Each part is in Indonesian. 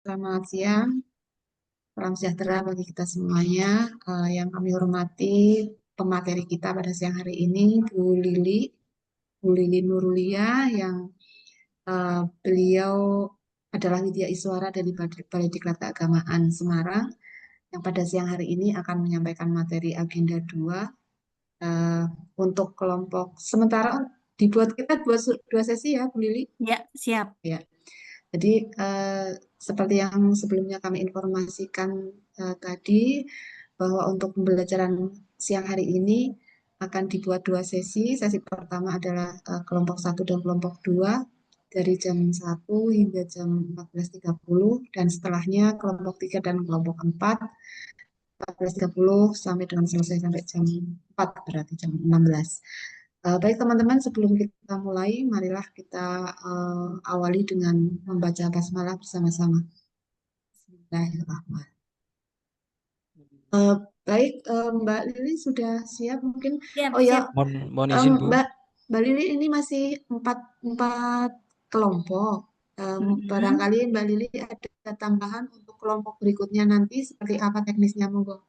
Selamat siang, salam sejahtera bagi kita semuanya. Yang kami hormati pemateri kita pada siang hari ini, Bu Lili Nurulia, yang beliau adalah Widya Iswara dari Balai Diklat Keagamaan Semarang, yang pada siang hari ini akan menyampaikan materi agenda 2 eh, untuk kelompok. Sementara dibuat kita dua sesi ya, Bu Lili. Ya, siap. Ya. Jadi seperti yang sebelumnya kami informasikan tadi bahwa untuk pembelajaran siang hari ini akan dibuat dua sesi. Sesi pertama adalah kelompok 1 dan kelompok 2 dari jam 1 hingga jam 14.30 dan setelahnya kelompok 3 dan kelompok 14.30 sampai dengan selesai sampai jam 4 berarti jam 16. Baik teman-teman, sebelum kita mulai, marilah kita awali dengan membaca basmalah bersama-sama. Bismillahirrahmanirrahim. Eh, Baik, Mbak Lili sudah siap mungkin? Siap, Oh ya, siap. Mohon izin, Bu. Mbak Mbak Lili ini masih empat kelompok. Mm-mm. Barangkali Mbak Lili ada tambahan untuk kelompok berikutnya nanti seperti apa teknisnya, monggo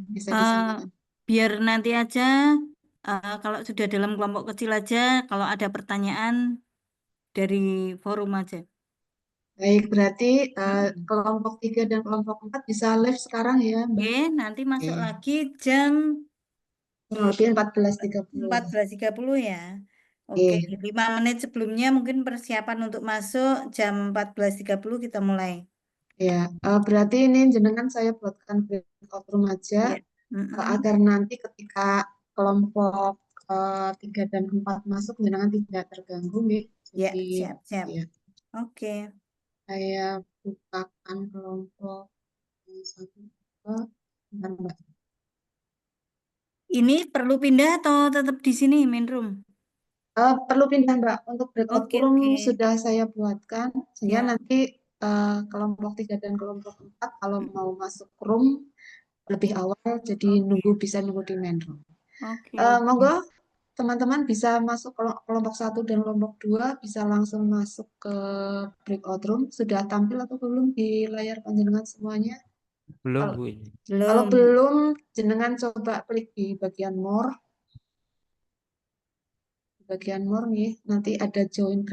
bisa Eh, disampaikan. Biar nanti aja, kalau sudah dalam kelompok kecil aja, kalau ada pertanyaan dari forum aja. Baik, berarti Mm-mm. kelompok 3 dan kelompok 4 bisa live sekarang ya, Mbak? Oke, nanti Oke, masuk lagi jam kurang lebih 14.30 ya. 14.30 ya. Oke, Oke, 5 menit sebelumnya mungkin persiapan untuk masuk jam 14.30 kita mulai. ya. Berarti ini jenengan saya buatkan breakout room aja Ya. Mm-mm. agar nanti ketika kelompok 3 dan 4 masuk, jenengan tidak terganggu, nih. Ya, Jadi, siap, siap. ya, Oke. saya bukakan kelompok 1, 2, bentar, Mbak. Ini perlu pindah atau tetap di sini main room? Perlu pindah Mbak, untuk breakout Oke, room oke. sudah saya buatkan, sehingga Ya. nanti kelompok 3 dan kelompok 4 kalau mau masuk room lebih awal, jadi Oke, bisa nunggu di main room. oke, Monggo oke. teman-teman bisa masuk kelompok 1 dan kelompok 2 bisa langsung masuk ke breakout room. Sudah tampil atau belum di layar panjenengan semuanya? Belum, Kalau Bu. Ini. kalau Belum. belum, jenengan coba klik di bagian more, nih, nanti ada join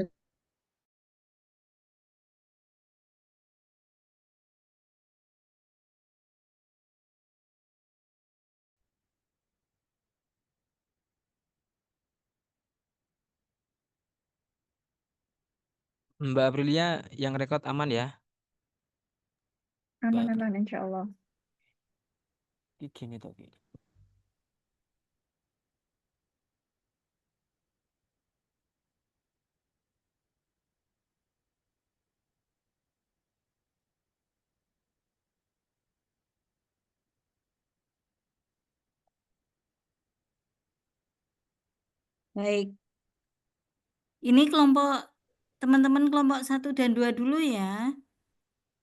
Mbak Aprilia yang rekod aman ya? Mbak April. Aman-aman insya Allah. Gini tuh. Gini. Baik. Ini kelompok teman-teman kelompok 1 dan 2 dulu ya.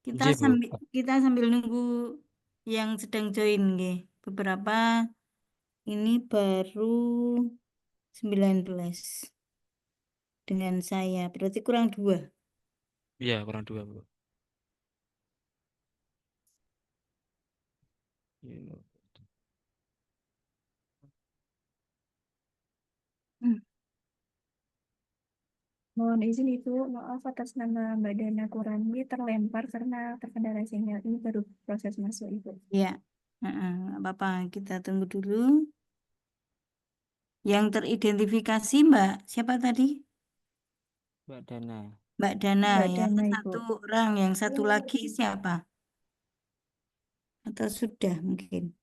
Kita J, Bu. sambil nunggu yang sedang join nggih. Beberapa ini baru 19 dengan saya. Berarti kurang 2. Iya, kurang dua, Bu. Ini. Hmm. Mohon izin Ibu, maaf atas nama Mbak Dana Kurandi terlempar karena terkendala sinyal. Ini baru proses masuk Ibu. Ya. Heeh, nggak apa-apa, kita tunggu dulu. Yang teridentifikasi Mbak, siapa tadi? Mbak Dana. Mbak Dana Mbak ya, Dana Ibu. 1 orang. Yang satu lagi siapa? Atau sudah mungkin?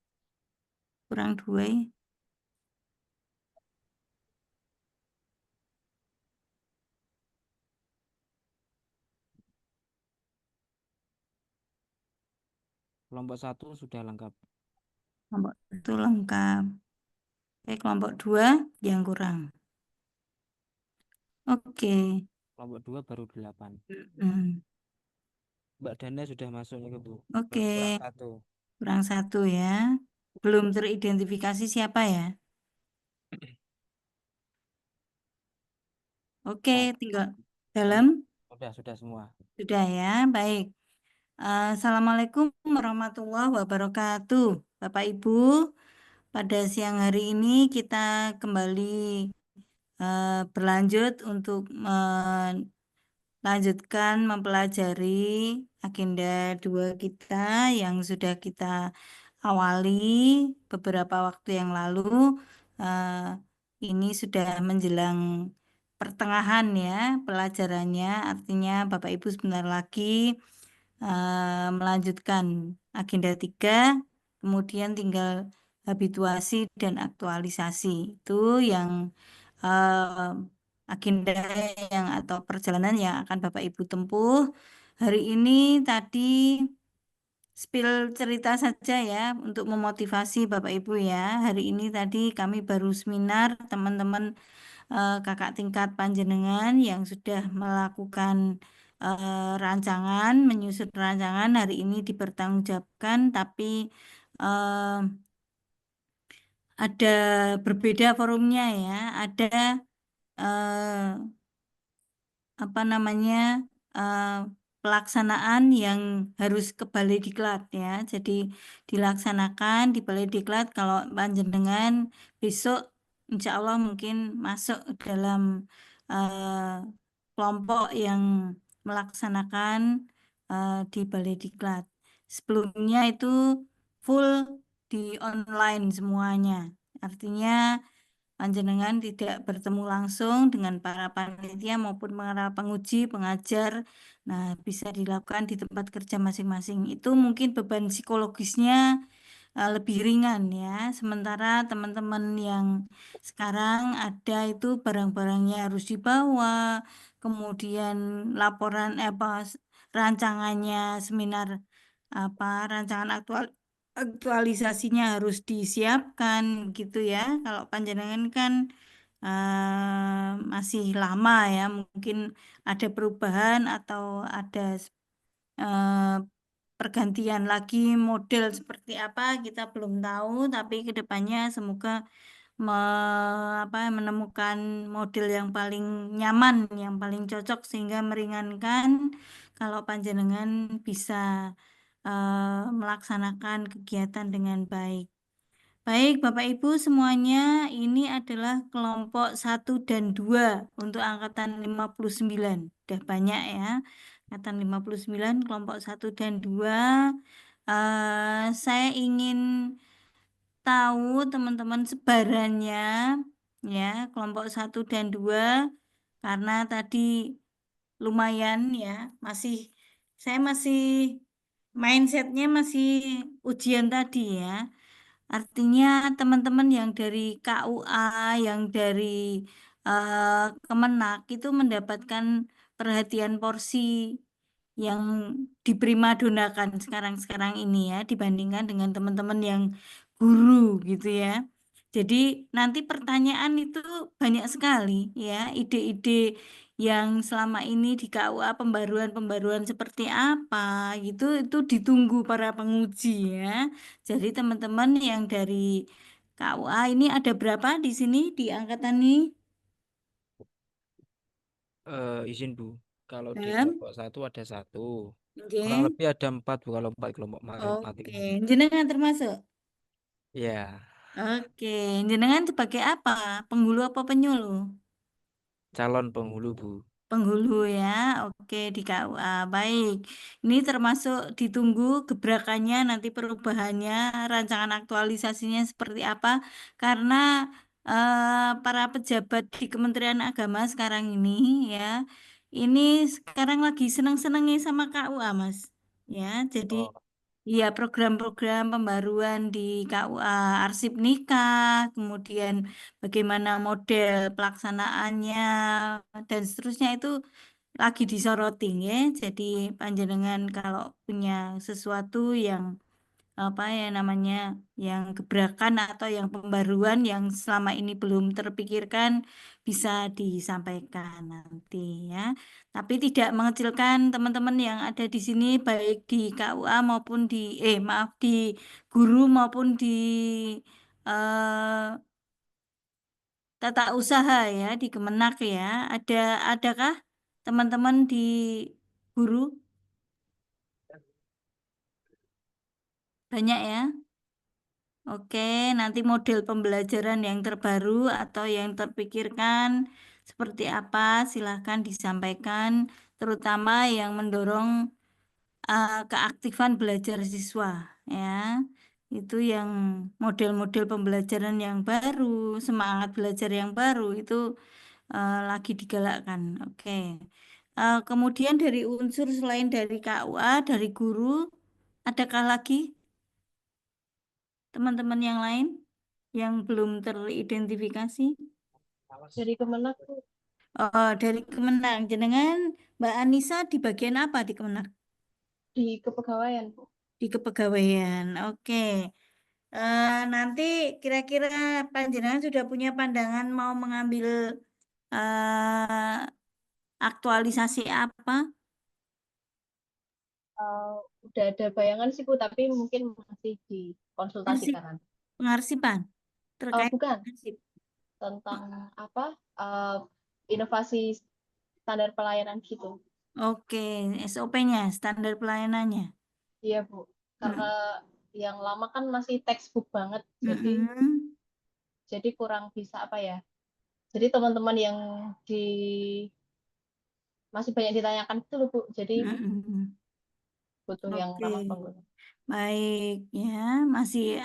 Kurang 2 ya? Kelompok 1 sudah lengkap. Kelompok itu lengkap. Kelompok 2 yang kurang. Oke. Kelompok 2 baru 8. Hmm. Mbak Dana sudah masuk nih, Bu. Oke, Kurang satu. kurang 1 ya. Belum teridentifikasi siapa ya? Oke, Nah, tinggal ini dalam. sudah semua. Sudah ya, baik. Assalamualaikum warahmatullahi wabarakatuh. Bapak Ibu, pada siang hari ini kita kembali berlanjut untuk melanjutkan mempelajari agenda 2 kita yang sudah kita awali beberapa waktu yang lalu. Eh, ini sudah menjelang pertengahan ya pelajarannya, artinya Bapak Ibu sebentar lagi melanjutkan agenda 3, kemudian tinggal habituasi dan aktualisasi. Itu yang agenda yang atau perjalanan yang akan Bapak Ibu tempuh. Hari ini tadi spill cerita saja ya untuk memotivasi Bapak Ibu ya. Hari ini tadi kami baru seminar teman-teman kakak tingkat panjenengan yang sudah melakukan rancangan, menyusun rancangan hari ini dipertanggungjawabkan, tapi eh, ada berbeda forumnya ya. Ada apa namanya eh, pelaksanaan yang harus ke Balai Diklat ya. Jadi dilaksanakan di Balai Diklat. Kalau panjenengan besok insya Allah mungkin masuk dalam kelompok yang melaksanakan di Balai Diklat. Sebelumnya itu full di online semuanya. Artinya panjenengan tidak bertemu langsung dengan para panitia maupun para penguji, pengajar. Nah, bisa dilakukan di tempat kerja masing-masing. Itu mungkin beban psikologisnya lebih ringan ya. Sementara teman-teman yang sekarang ada itu barang-barangnya harus dibawa, kemudian laporan rancangannya seminar rancangan aktualisasinya harus disiapkan gitu ya. Kalau panjenengan kan masih lama ya, mungkin ada perubahan atau ada eh, pergantian lagi model seperti apa kita belum tahu, tapi kedepannya semoga menemukan model yang paling nyaman, yang paling cocok sehingga meringankan kalau panjenengan bisa melaksanakan kegiatan dengan baik. Baik, Bapak Ibu semuanya, ini adalah kelompok 1 dan 2 untuk angkatan 59. Udah banyak ya. Angkatan 59, kelompok 1 dan 2. Saya ingin tahu teman-teman sebarannya ya, kelompok 1 dan 2 karena tadi lumayan ya, saya masih mindsetnya masih ujian tadi ya. Artinya teman-teman yang dari KUA, yang dari Kemenak itu mendapatkan perhatian porsi yang diprimadonakan sekarang-sekarang ini ya dibandingkan dengan teman-teman yang guru gitu ya. Jadi nanti pertanyaan itu banyak sekali ya, ide-ide yang selama ini di KUA pembaruan-pembaruan seperti apa gitu itu ditunggu para penguji ya. Jadi teman-teman yang dari KUA ini ada berapa di sini di angkatan ini? Izin Bu, kalau di Dan, kelompok 1 ada 1, kurang oke, lebih ada 4 Bu kalau 4 kelompok matematik oke, ini. jenengan termasuk. Ya, Oke, jenengan sebagai apa? Penghulu apa penyuluh? calon penghulu Bu. Penghulu ya, oke di KUA. Baik, ini termasuk ditunggu gebrakannya, nanti perubahannya, rancangan aktualisasinya seperti apa. Karena para pejabat di Kementerian Agama sekarang ini ya, ini sekarang lagi seneng-senengnya sama KUA, Mas. Ya, jadi Oh, iya, program-program pembaruan di KUA arsip nikah, kemudian bagaimana model pelaksanaannya dan seterusnya itu lagi disoroti ya. Jadi panjenengan kalau punya sesuatu yang apa ya namanya yang gebrakan atau yang pembaruan yang selama ini belum terpikirkan bisa disampaikan nanti ya. Tapi tidak mengecilkan teman-teman yang ada di sini baik di KUA maupun di maaf di guru maupun di eh, tata usaha ya di Kemenak ya. Adakah teman-teman di guru? Banyak ya. Oke, nanti model pembelajaran yang terbaru atau yang terpikirkan seperti apa, silahkan disampaikan, terutama yang mendorong keaktifan belajar siswa, ya. Itu yang model-model pembelajaran yang baru, semangat belajar yang baru itu lagi digalakkan. Oke. Kemudian dari unsur selain dari KUA, dari guru, adakah lagi teman-teman yang lain yang belum teridentifikasi? Dari Kemenak tuh Dari Kemenang, jenengan Mbak Anissa di bagian apa di Kemenang? di kepegawaian, Bu. Di kepegawaian. Oke. Nanti kira-kira panjenengan sudah punya pandangan mau mengambil eh, aktualisasi apa? Udah ada bayangan sih, Bu, tapi mungkin masih Arsip, dikonsultasikan nanti. pengarsipan terkait Bukan, arsip. tentang apa? Inovasi standar pelayanan gitu. Oke, SOP-nya, standar pelayanannya. Iya, Bu. Karena yang lama kan masih textbook banget, Mm-mm. jadi kurang bisa apa ya. Jadi teman-teman yang di masih banyak ditanyakan itu loh, Bu. Jadi Mm-mm. butuh yang Oke. ramah pengguna. Baik ya, masih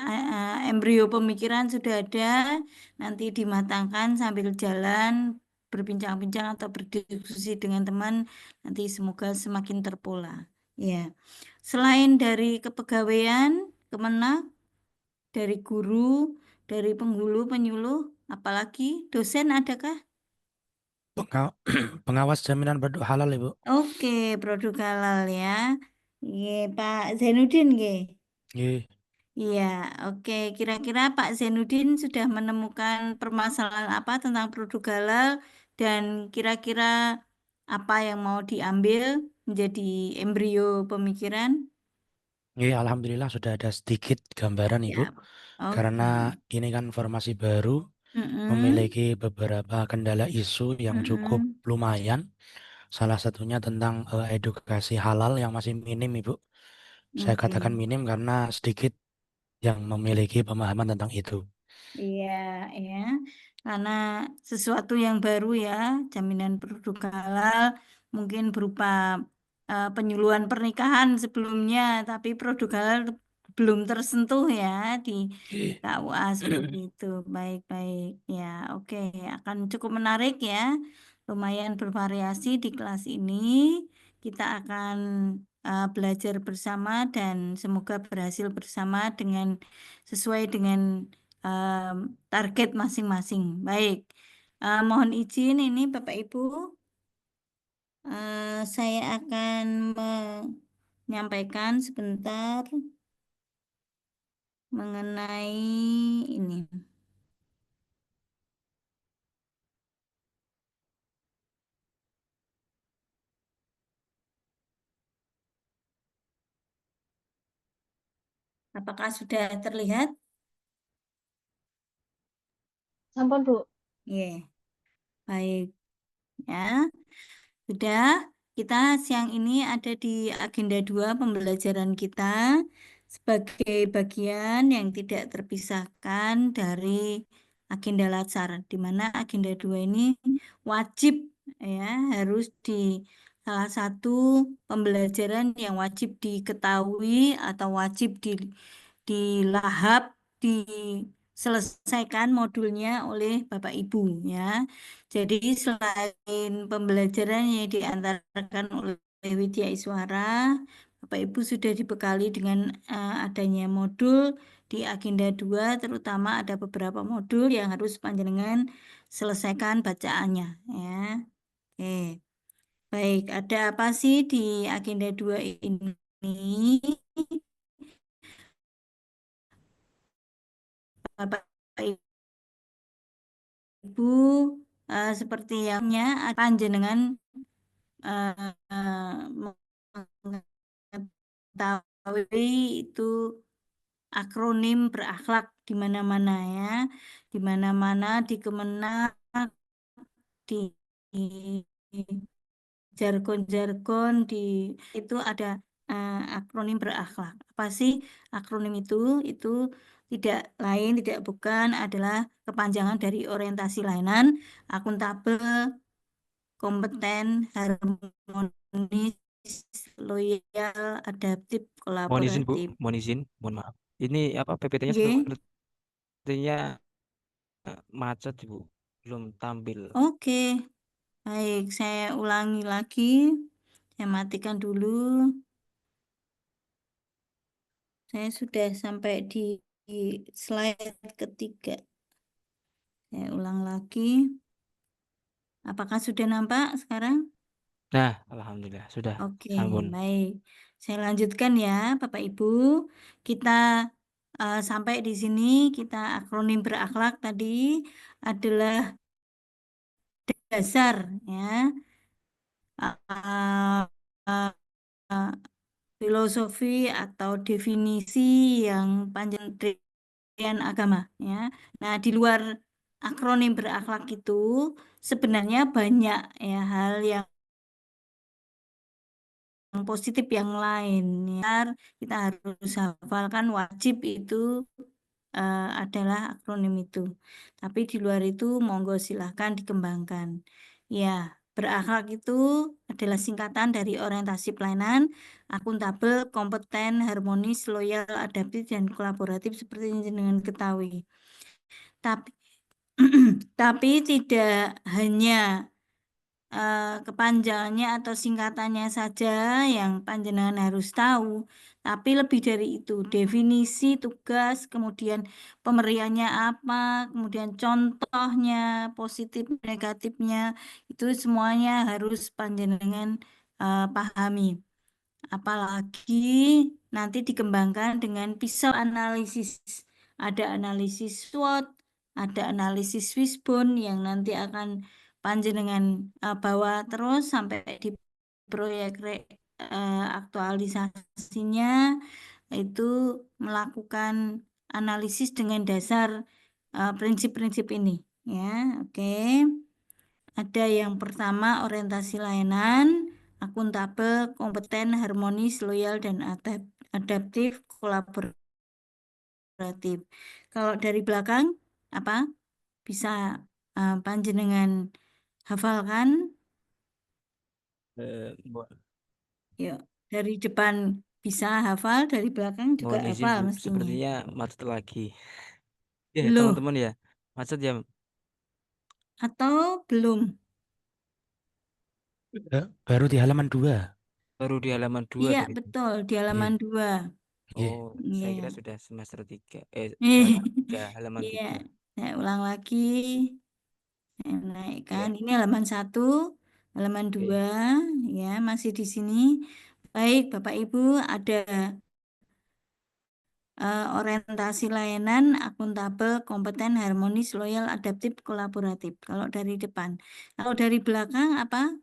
embrio pemikiran sudah ada, nanti dimatangkan sambil jalan, berbincang-bincang atau berdiskusi dengan teman, nanti semoga semakin terpola. Ya, selain dari kepegawaian, Kemenak, dari guru, dari penghulu, penyuluh, apalagi dosen adakah? Pengawas jaminan produk halal, Ibu. Oke, produk halal ya. Iya, Pak Zainuddin, nggih. Nggih. Iya, oke. Kira-kira Pak Zainuddin sudah menemukan permasalahan apa tentang produk halal dan kira-kira apa yang mau diambil menjadi embrio pemikiran? Nggih, alhamdulillah sudah ada sedikit gambaran, Ibu. Ya, oke. Karena ini kan formasi baru, Mm-mm, memiliki beberapa kendala isu yang cukup mm-mm, lumayan. Salah satunya tentang edukasi halal yang masih minim, Ibu. Saya oke. katakan minim karena sedikit yang memiliki pemahaman tentang itu. Iya, ya. Karena sesuatu yang baru ya, jaminan produk halal mungkin berupa penyuluhan pernikahan sebelumnya, tapi produk halal belum tersentuh ya di Nggih. KUA seperti itu. Baik-baik ya, oke. Akan cukup menarik ya, lumayan bervariasi di kelas ini. Kita akan belajar bersama dan semoga berhasil bersama dengan sesuai dengan target masing-masing. Baik, mohon izin ini Bapak Ibu, saya akan menyampaikan sebentar mengenai ini. Apakah sudah terlihat? Sampun, Bu. Ya, baik ya. Sudah, kita siang ini ada di agenda 2 pembelajaran kita sebagai bagian yang tidak terpisahkan dari agenda Latsar, di mana agenda 2 ini wajib ya harus di salah satu pembelajaran yang wajib diketahui atau wajib dilahap, diselesaikan modulnya oleh Bapak Ibu ya. Jadi selain pembelajaran yang diantarkan oleh Widya Iswara, Bapak Ibu sudah dibekali dengan adanya modul di agenda 2, terutama ada beberapa modul yang harus panjenengan selesaikan bacaannya ya. Oke. Baik, ada apa sih di agenda 2 ini? Bapak Ibu seperti yangnya panjenengan mengetahui itu akronim berakhlak di mana-mana ya, di mana-mana di Kemenak, di jargon-jargon di itu ada akronim berakhlak. Apa sih akronim itu? Itu tidak lain, tidak bukan adalah kepanjangan dari orientasi layanan, akuntabel, kompeten, harmonis, loyal, adaptif, Mohon izin Bu, kolaboratif. mohon izin, mohon maaf. Ini apa PPT-nya Nggih. sepertinya macet Bu, belum tampil. Oke, baik. Saya ulangi lagi. Saya matikan dulu. Saya sudah sampai di slide ketiga. Saya ulang lagi. Apakah sudah nampak sekarang? Nah, alhamdulillah sudah Oke, sampun. baik. Saya lanjutkan ya, Bapak Ibu. Kita sampai di sini, kita akronim berakhlak tadi adalah dasar ya. Uh, uh, uh, filosofi atau definisi yang panjang agama ya. Nah, di luar akronim berakhlak itu sebenarnya banyak ya hal yang positif yang lain ya. Kita harus hafalkan, wajib itu adalah akronim itu. Tapi di luar itu monggo silahkan dikembangkan. Ya, berakhlak itu adalah singkatan dari orientasi pelayanan, akuntabel, kompeten, harmonis, loyal, adaptif, dan kolaboratif seperti yang jenengan ketahui. Tapi tapi tidak hanya kepanjangannya atau singkatannya saja yang panjenengan harus tahu, tapi lebih dari itu, definisi tugas, kemudian pemberiannya apa, kemudian contohnya, positif, negatifnya, itu semuanya harus panjenengan pahami. Apalagi nanti dikembangkan dengan pisau analisis. Ada analisis SWOT, ada analisis Wishbone yang nanti akan panjenengan bawa terus sampai di proyek aktualisasinya, itu melakukan analisis dengan dasar prinsip-prinsip ini. Ya, oke. Ada yang pertama orientasi layanan, akuntabel, kompeten, harmonis, loyal, dan adaptif, kolaboratif. Kalau dari belakang, apa? Bisa panjenengan hafalkan? Mo- Yuk, dari depan bisa hafal, dari belakang juga Mohon izin hafal Bu, mestinya. sepertinya macet lagi. Ya, Loh, teman-teman ya, macet ya. atau belum? Baru di halaman 2. Baru di halaman 2 Iya, tadi. betul, di Iya, halaman 2. iya. Oh, saya kira Iya. sudah semester 3. Sudah halaman Iya, 3. saya ulang lagi. Saya naikkan. Ya, Ini halaman 1, halaman oke. 2, ya, masih di sini. Baik, Bapak Ibu, ada orientasi layanan, akuntabel, kompeten, harmonis, loyal, adaptif, kolaboratif. Kalau dari depan. Kalau dari belakang apa?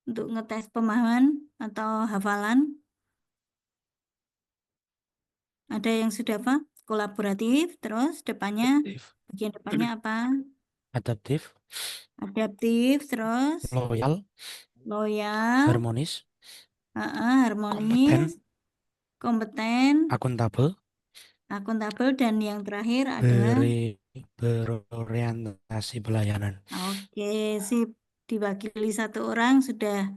Untuk ngetes pemahaman atau hafalan? Ada yang sudah apa? Kolaboratif, terus depannya, Adaptif. bagian depannya apa? Adaptif, Adaptif, terus loyal, loyal, harmonis, kompeten, harmonis, kompeten, akuntabel, akuntabel, dan yang terakhir adalah berorientasi pelayanan. oke, sip. Diwakili satu orang sudah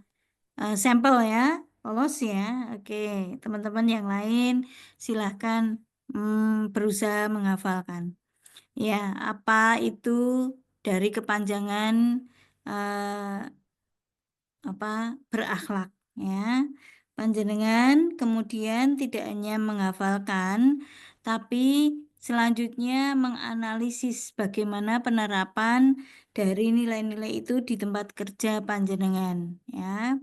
sampel ya, lolos ya. Oke, teman-teman yang lain silahkan berusaha menghafalkan. Ya, apa itu dari kepanjangan apa berakhlak ya. Panjenengan kemudian tidak hanya menghafalkan, tapi selanjutnya menganalisis bagaimana penerapan dari nilai-nilai itu di tempat kerja panjenengan ya.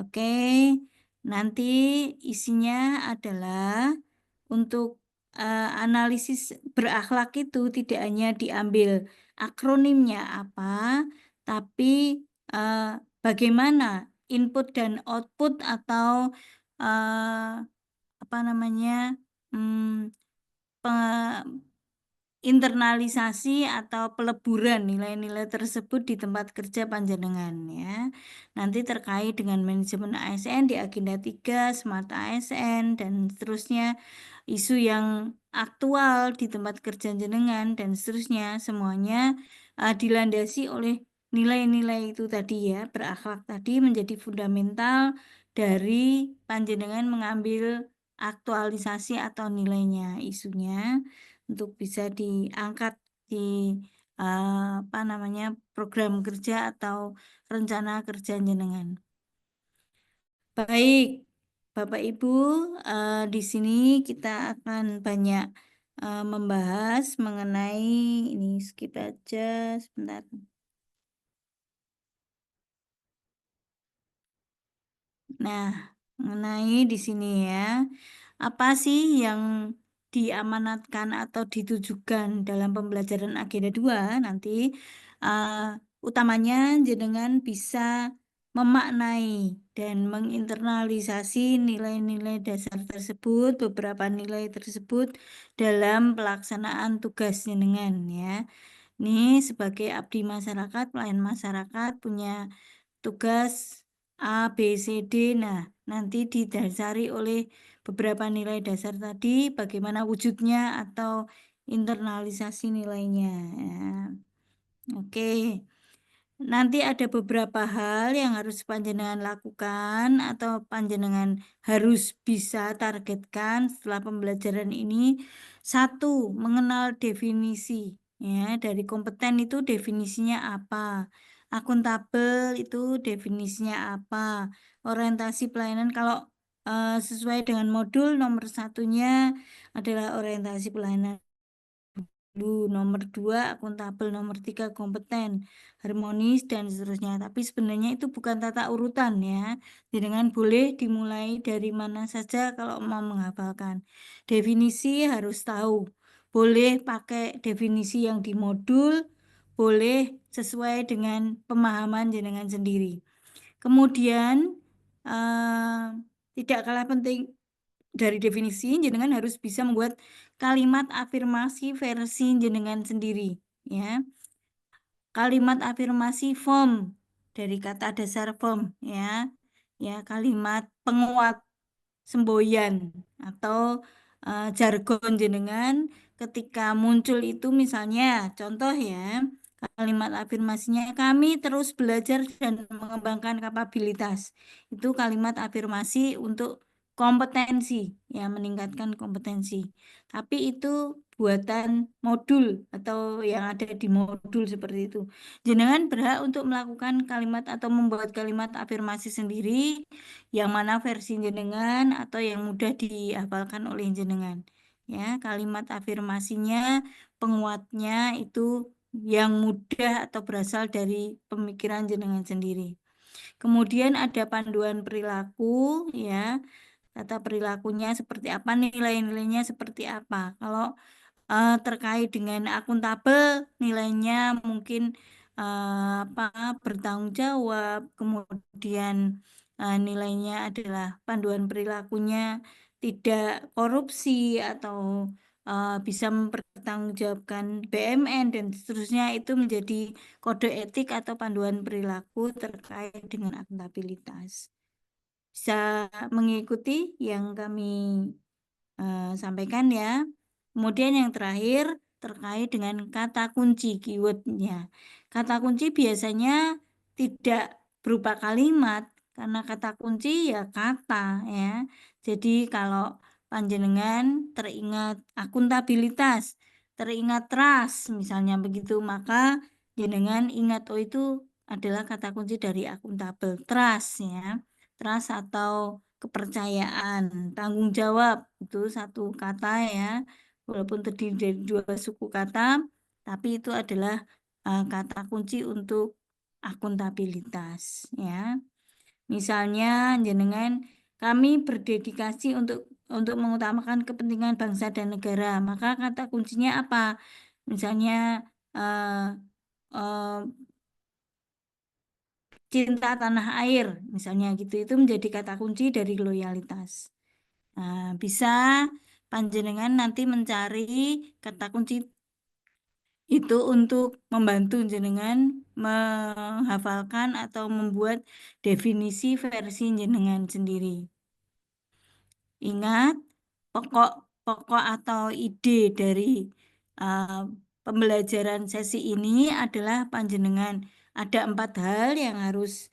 Oke, nanti isinya adalah untuk analisis berakhlak itu tidak hanya diambil akronimnya apa, tapi bagaimana input dan output atau apa namanya internalisasi atau peleburan nilai-nilai tersebut di tempat kerja panjenengan ya. Nanti terkait dengan manajemen ASN di agenda 3, Smart ASN dan seterusnya, isu yang aktual di tempat kerja jenengan dan seterusnya, semuanya dilandasi oleh nilai-nilai itu tadi ya, berakhlak tadi menjadi fundamental dari panjenengan mengambil aktualisasi atau nilainya, isunya untuk bisa diangkat di program kerja atau rencana kerja jenengan. Baik, Bapak Ibu, di sini kita akan banyak membahas mengenai ini, skip aja sebentar. Nah, mengenai di sini ya, apa sih yang diamanatkan atau ditujukan dalam pembelajaran agenda 2 nanti utamanya jenengan bisa memaknai dan menginternalisasi nilai-nilai dasar tersebut, beberapa nilai tersebut dalam pelaksanaan tugas jenengan ya. Ini sebagai abdi masyarakat, pelayan masyarakat punya tugas A, B, C, D. Nah, nanti didasari oleh beberapa nilai dasar tadi, bagaimana wujudnya atau internalisasi nilainya. Ya. Oke. Nanti ada beberapa hal yang harus panjenengan lakukan atau panjenengan harus bisa targetkan setelah pembelajaran ini. 1, mengenal definisi. Ya, dari kompeten itu definisinya apa? Akuntabel itu definisinya apa? Orientasi pelayanan kalau sesuai dengan modul nomor 1-nya adalah orientasi pelayanan. Nomor 2 akuntabel, nomor 3 kompeten, harmonis dan seterusnya. Tapi sebenarnya itu bukan tata urutan ya. Dengan boleh dimulai dari mana saja kalau mau menghafalkan. Definisi harus tahu. Boleh pakai definisi yang di modul, boleh sesuai dengan pemahaman jenengan sendiri. Kemudian tidak kalah penting dari definisi, jenengan harus bisa membuat kalimat afirmasi versi jenengan sendiri ya. Kalimat afirmasi form dari kata dasar form ya. Ya, kalimat penguat semboyan atau jargon jenengan ketika muncul itu, misalnya contoh ya, kalimat afirmasinya kami terus belajar dan mengembangkan kapabilitas. Itu kalimat afirmasi untuk kompetensi ya, meningkatkan kompetensi. Tapi itu buatan modul atau yang ada di modul seperti itu. Jenengan berhak untuk melakukan kalimat atau membuat kalimat afirmasi sendiri yang mana versi jenengan atau yang mudah dihafalkan oleh jenengan. Ya, kalimat afirmasinya, penguatnya itu yang mudah atau berasal dari pemikiran jenengan sendiri. Kemudian ada panduan perilaku ya. Tata perilakunya seperti apa, nilai-nilainya seperti apa. Kalau terkait dengan akuntabel, nilainya mungkin bertanggung jawab, kemudian nilainya adalah panduan perilakunya tidak korupsi atau bisa mempertanggungjawabkan BMN dan seterusnya, itu menjadi kode etik atau panduan perilaku terkait dengan akuntabilitas. Bisa mengikuti yang kami sampaikan ya. Kemudian yang terakhir terkait dengan kata kunci, keywordnya. Kata kunci biasanya tidak berupa kalimat, karena kata kunci ya kata ya. Jadi kalau panjenengan teringat akuntabilitas, teringat trust misalnya begitu, maka jenengan ingat oh itu adalah kata kunci dari akuntabel, trust ya. Trust atau kepercayaan, tanggung jawab itu satu kata ya, walaupun terdiri dari 2 suku kata, tapi itu adalah kata kunci untuk akuntabilitas ya. Misalnya jenengan kami berdedikasi untuk mengutamakan kepentingan bangsa dan negara, maka kata kuncinya apa? Misalnya cinta tanah air misalnya gitu, itu menjadi kata kunci dari loyalitas. Nah, bisa panjenengan nanti mencari kata kunci Itu untuk membantu jenengan menghafalkan atau membuat definisi versi jenengan sendiri. Ingat, pokok atau ide dari pembelajaran sesi ini adalah panjenengan ada 4 hal yang harus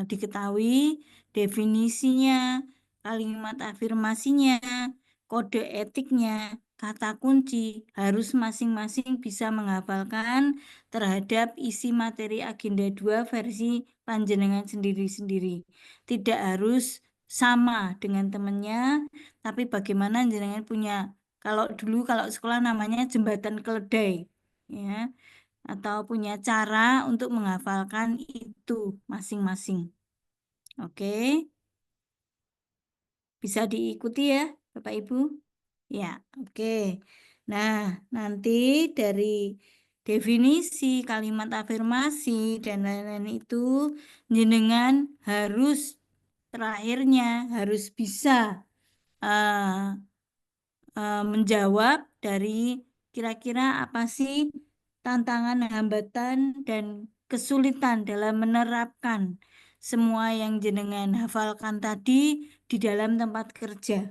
diketahui, definisinya, kalimat afirmasinya, kode etiknya, kata kunci, harus masing-masing bisa menghafalkan terhadap isi materi agenda 2 versi panjenengan sendiri-sendiri. Tidak harus sama dengan temannya, tapi bagaimana jenengan punya, kalau dulu kalau sekolah namanya jembatan keledai, ya, atau punya cara untuk menghafalkan itu masing-masing. Oke, bisa diikuti ya, Bapak Ibu? Ya, oke. Nah, nanti dari definisi, kalimat afirmasi, dan lain-lain itu, jenengan harus terakhirnya harus bisa menjawab dari kira-kira apa sih tantangan, hambatan, dan kesulitan dalam menerapkan semua yang jenengan hafalkan tadi di dalam tempat kerja.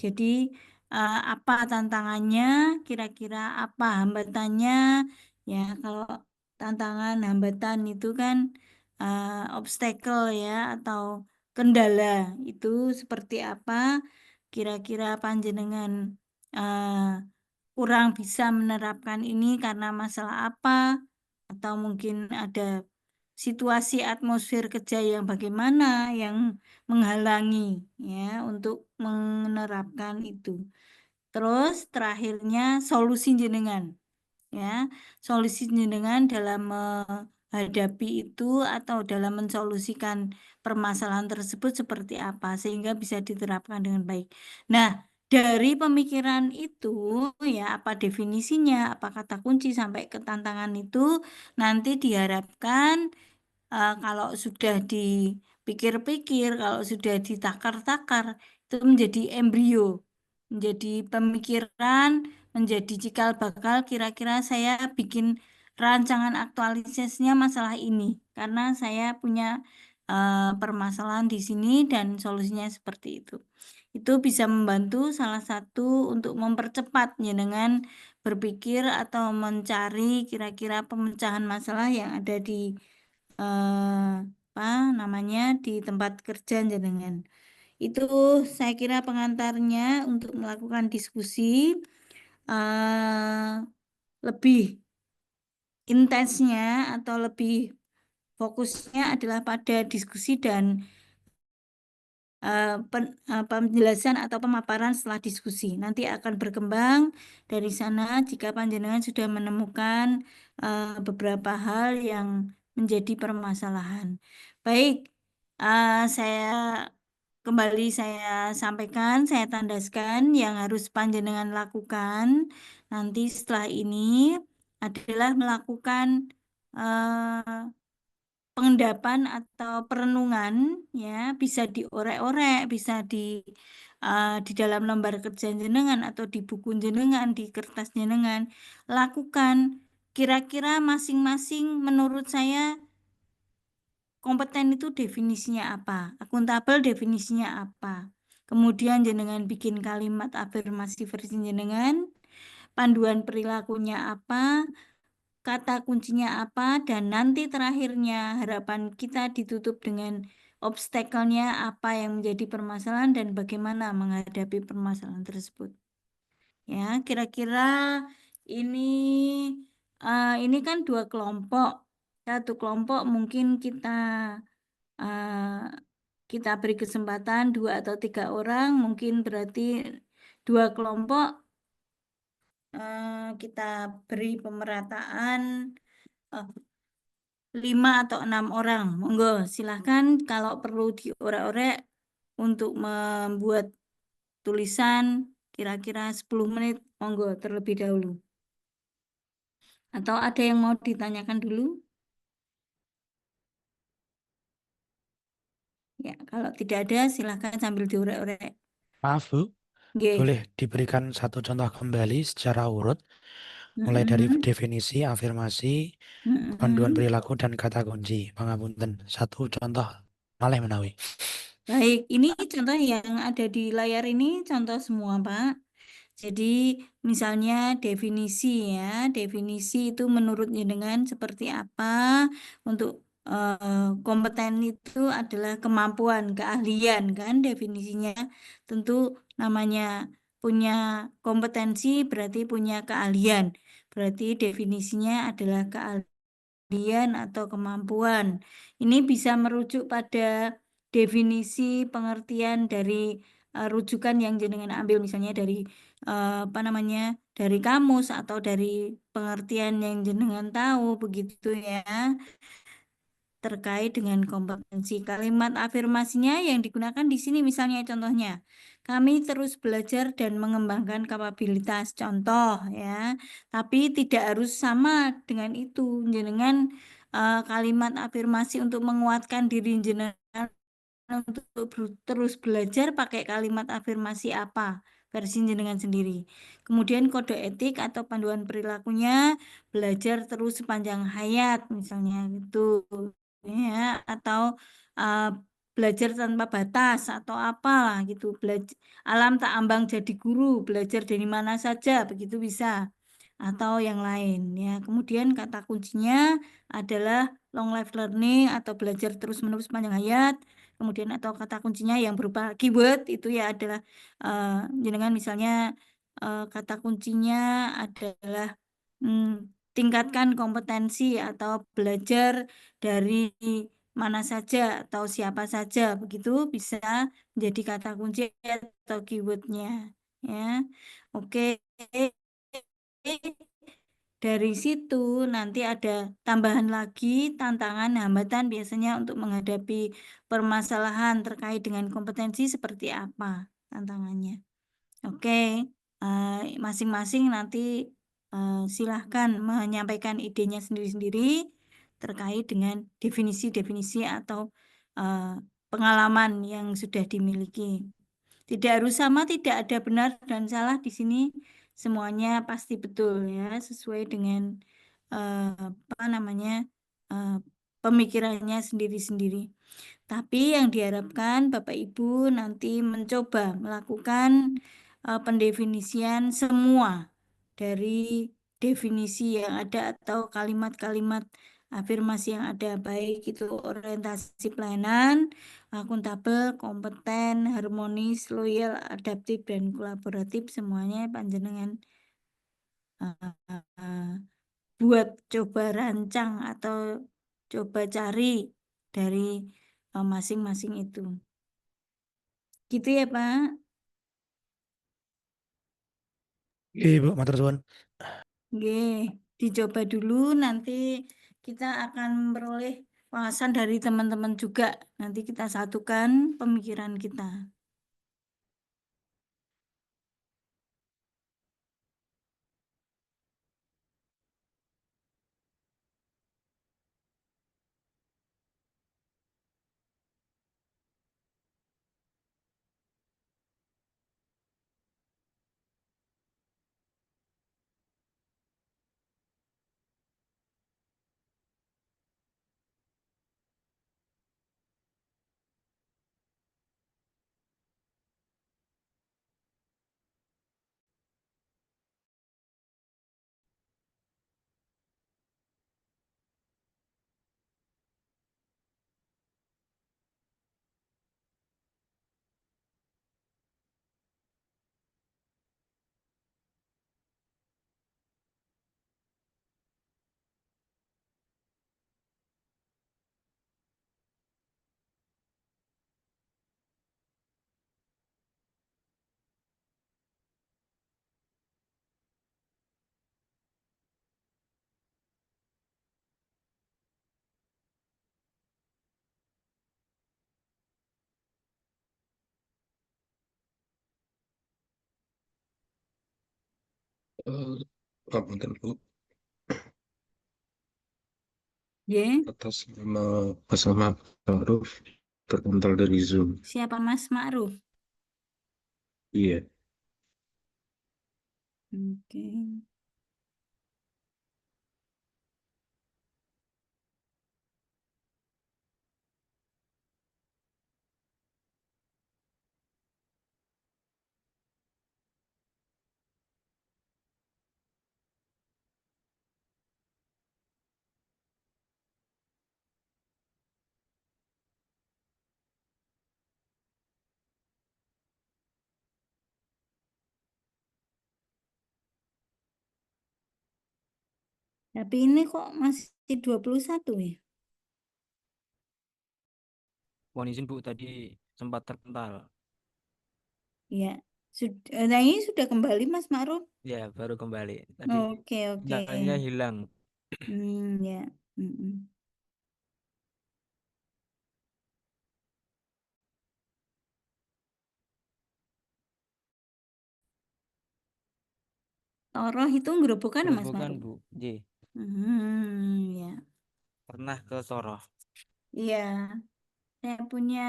Jadi apa tantangannya, kira-kira apa hambatannya, ya kalau tantangan, hambatan itu kan obstacle ya atau kendala itu seperti apa, kira-kira panjenengan kurang bisa menerapkan ini karena masalah apa, atau mungkin ada situasi atmosfer kerja yang bagaimana yang menghalangi ya untuk menerapkan itu. Terus terakhirnya solusi jenengan ya. Solusi jenengan dalam menghadapi itu atau dalam mensolusikan permasalahan tersebut seperti apa sehingga bisa diterapkan dengan baik. Nah, dari pemikiran itu ya apa definisinya, apa kata kunci sampai ke tantangan itu nanti diharapkan kalau sudah dipikir-pikir, kalau sudah ditakar-takar, itu menjadi embrio, menjadi pemikiran, menjadi cikal bakal kira-kira saya bikin rancangan aktualisasinya masalah ini, karena saya punya permasalahan di sini dan solusinya seperti itu. Itu bisa membantu salah satu untuk mempercepat ya dengan berpikir atau mencari kira-kira pemecahan masalah yang ada di apa namanya di tempat kerja jenengan. Itu saya kira pengantarnya untuk melakukan diskusi lebih intensnya atau lebih fokusnya adalah pada diskusi dan penjelasan atau pemaparan setelah diskusi. Nanti akan berkembang dari sana jika panjenengan sudah menemukan beberapa hal yang menjadi permasalahan. Baik, saya sampaikan, saya tandaskan yang harus panjenengan lakukan nanti setelah ini adalah melakukan pengendapan atau perenungan ya, bisa diorek-orek, bisa di dalam lembar kerja jenengan atau di buku jenengan, di kertas jenengan. Lakukan kira-kira masing-masing menurut saya kompeten itu definisinya apa, akuntabel definisinya apa. Kemudian jenengan bikin kalimat afirmasi versi jenengan, panduan perilakunya apa, kata kuncinya apa, dan nanti terakhirnya harapan kita ditutup dengan obstacle-nya apa yang menjadi permasalahan dan bagaimana menghadapi permasalahan tersebut. Ya, kira-kira ini ini kan 2 kelompok. Satu kelompok mungkin kita beri kesempatan 2 atau 3 orang, mungkin berarti 2 kelompok kita beri pemerataan 5 atau 6 orang. Monggo, silahkan kalau perlu diorek-orek untuk membuat tulisan kira-kira 10 menit, monggo terlebih dahulu. Atau ada yang mau ditanyakan dulu? Ya, kalau tidak ada silahkan sambil diorek-orek. Maaf Bu, Nggih. boleh diberikan satu contoh kembali secara urut mulai dari Mm-mm. definisi, afirmasi, panduan Mm-mm. perilaku, dan kata kunci. Pangapunten, satu contoh malih menawi. Baik, ini contoh yang ada di layar ini contoh semua, Pak. Jadi misalnya definisi ya, definisi itu menurut jenengan seperti apa? Untuk kompeten itu adalah kemampuan, keahlian kan definisinya. Tentu namanya punya kompetensi berarti punya keahlian. Berarti definisinya adalah keahlian atau kemampuan. Ini bisa merujuk pada definisi pengertian dari rujukan yang jenengan ambil misalnya dari apa namanya dari kamus atau dari pengertian yang jenengan tahu begitu ya terkait dengan kompetensi. Kalimat afirmasinya yang digunakan di sini misalnya contohnya, kami terus belajar dan mengembangkan kapabilitas contoh ya. Tapi tidak harus sama dengan itu. Jenengan kalimat afirmasi untuk menguatkan diri jenengan untuk terus belajar pakai kalimat afirmasi apa versi jenengan sendiri. Kemudian kode etik atau panduan perilakunya belajar terus sepanjang hayat misalnya gitu ya atau uh, belajar tanpa batas atau apalah gitu. Belajar alam tak ambang jadi guru, belajar dari mana saja begitu bisa atau yang lain ya. Kemudian kata kuncinya adalah long life learning atau belajar terus-menerus sepanjang hayat. Kemudian atau kata kuncinya yang berupa keyword itu ya adalah jenengan misalnya kata kuncinya adalah tingkatkan kompetensi atau belajar dari mana saja atau siapa saja begitu bisa menjadi kata kunci atau keywordnya ya. Oke. Dari situ nanti ada tambahan lagi tantangan hambatan biasanya untuk menghadapi permasalahan terkait dengan kompetensi seperti apa tantangannya. Oke, masing-masing nanti silahkan menyampaikan idenya sendiri-sendiri terkait dengan definisi-definisi atau pengalaman yang sudah dimiliki. Tidak harus sama, tidak ada benar dan salah di sini. Semuanya pasti betul ya, sesuai dengan apa namanya pemikirannya sendiri-sendiri. Tapi yang diharapkan Bapak Ibu nanti mencoba melakukan pendefinisian semua dari definisi yang ada atau kalimat-kalimat afirmasi yang ada baik itu orientasi pelayanan, akuntabel, kompeten, harmonis, loyal, adaptif dan kolaboratif semuanya panjenengan buat coba rancang atau coba cari dari masing-masing itu. Gitu ya, Pak. Ibu, matur suwun. Oke, dicoba dulu nanti kita akan memperoleh wawasan dari teman-teman juga. Nanti kita satukan pemikiran kita. Ngapunten Bu, Ya, atas nama Mas Ahmad Ma'ruf terpental dari Zoom. siapa Mas Ma'ruf? Iya, Oke. Tapi ini kok masih 21 ya? Mohon izin Bu, tadi sempat terpental. Ya. Nah ini sudah kembali Mas Ma'ruf? Ya, baru kembali. Tadi Oke, oke. sinyalnya hilang. Ya. Mm-mm. Toroh itu gerobokan ya, Mas Gerobokan Ma'ruf? Bu, J. Ya. Pernah ke Toroh. Iya. Saya punya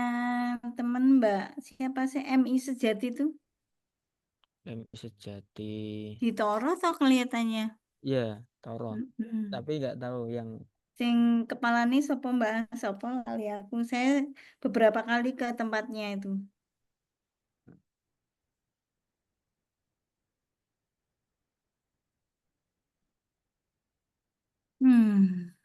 teman Mbak, siapa sih MI Sejati itu? Sejati. Di Toroh atau kelihatannya? Iya, Toroh. Mm-mm. Tapi nggak tahu yang Sing kepala nih sopo Mbak, sopo kali aku. Saya beberapa kali ke tempatnya itu. Hmm.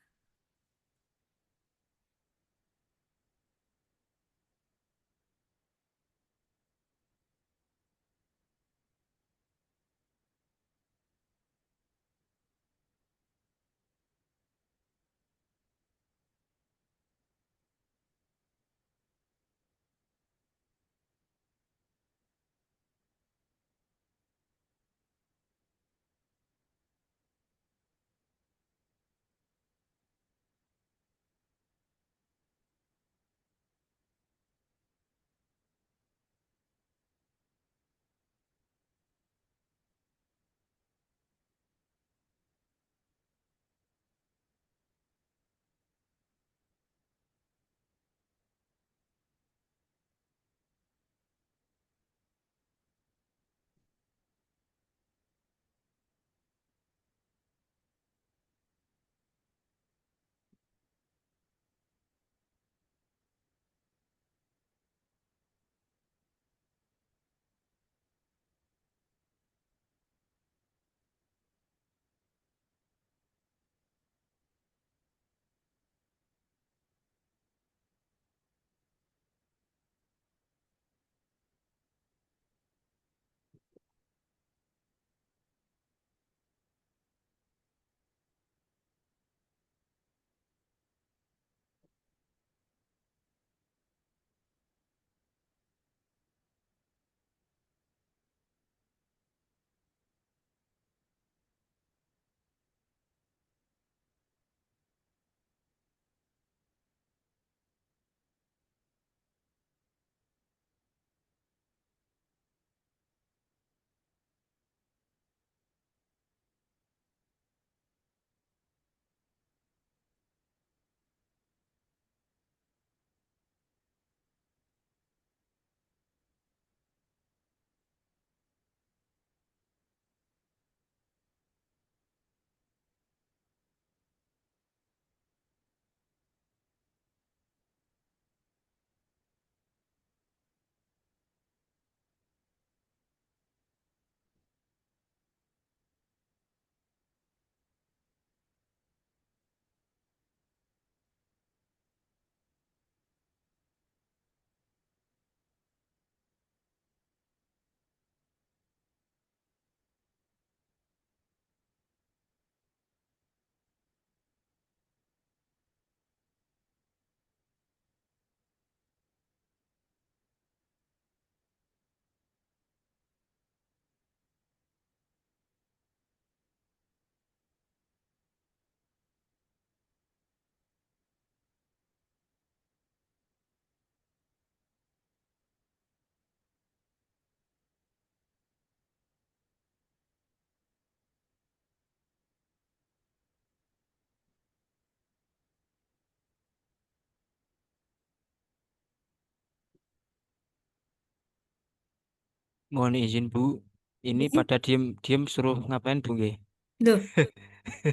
mohon izin Bu. Ini Iya. pada diem suruh ngapain Bu nggih? Loh,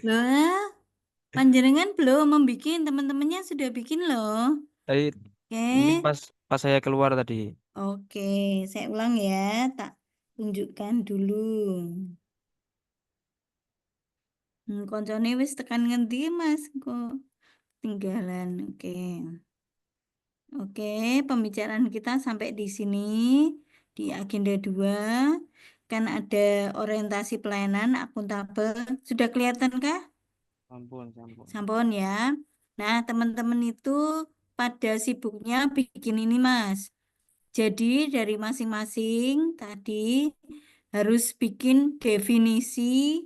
loh, panjenengan belum membikin, teman-temannya sudah bikin loh. Tadi ini Oke, pas saya keluar tadi. oke, saya ulang ya, tak tunjukkan dulu. Koncone wis tekan ngendi Mas? Kok tinggalan. Oke. Oke, pembicaraan kita sampai di sini di agenda 2 kan ada orientasi pelayanan akuntabel. Sudah kelihatan kah? Sampun, sampun. Sampun ya. Nah, teman-teman itu pada sibuknya bikin ini, Mas. Jadi dari masing-masing tadi harus bikin definisi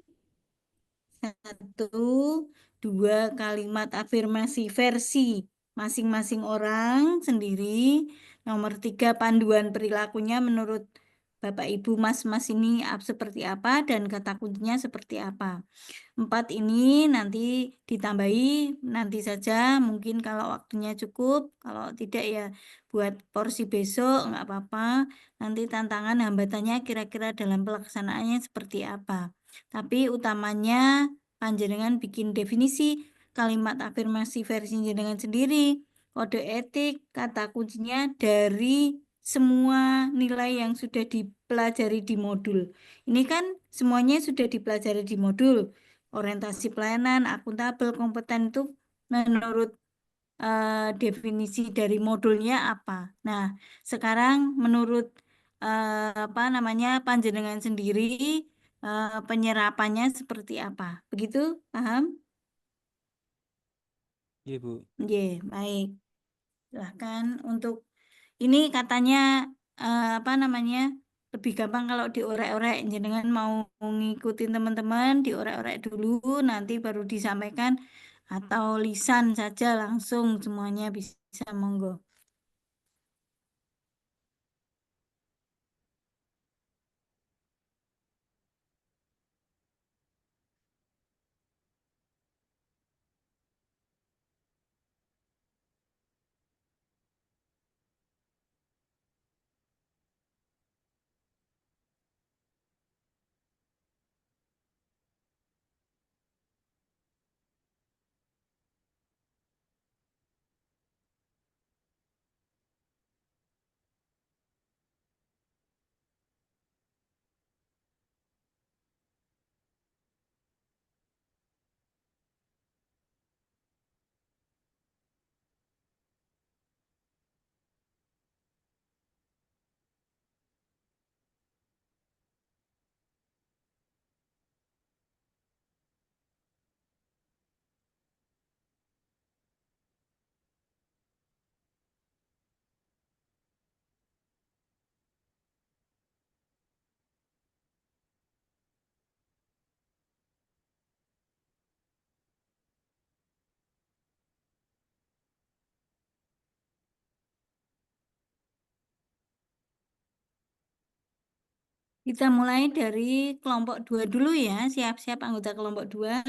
1, 2 kalimat afirmasi versi masing-masing orang sendiri. Nomor 3, panduan perilakunya menurut Bapak Ibu Mas-mas ini seperti apa dan kata kuncinya seperti apa. 4 ini nanti ditambahi nanti saja, mungkin kalau waktunya cukup, kalau tidak ya buat porsi besok nggak apa-apa. Nanti tantangan hambatannya kira-kira dalam pelaksanaannya seperti apa. Tapi utamanya panjenengan bikin definisi kalimat afirmasi versi jenengan sendiri, kode etik, kata kuncinya dari semua nilai yang sudah dipelajari di modul. Ini kan semuanya sudah dipelajari di modul. Orientasi pelayanan, akuntabel, kompeten itu menurut definisi dari modulnya apa. Nah, sekarang menurut apa namanya panjenengan sendiri penyerapannya seperti apa. Begitu? Paham? Iya, Bu. Ye, baik. Silahkan untuk ini katanya apa namanya lebih gampang kalau diorek-orek. Jenengan mau ngikutin teman-teman diorek-orek dulu, nanti baru disampaikan atau lisan saja langsung semuanya bisa monggo. Kita mulai dari kelompok 2 dulu ya. Siap-siap anggota kelompok 2.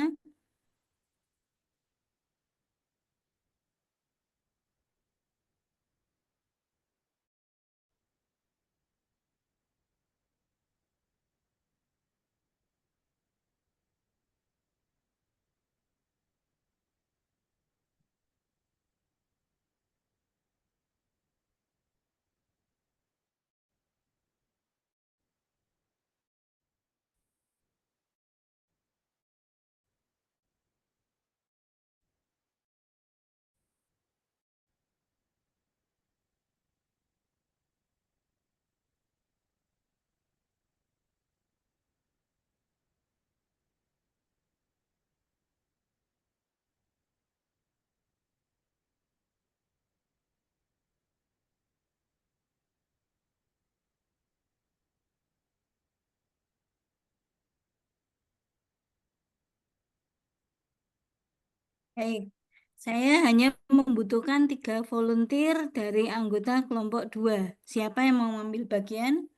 Baik, saya hanya membutuhkan 3 volunteer dari anggota kelompok 2. Siapa yang mau mengambil bagian?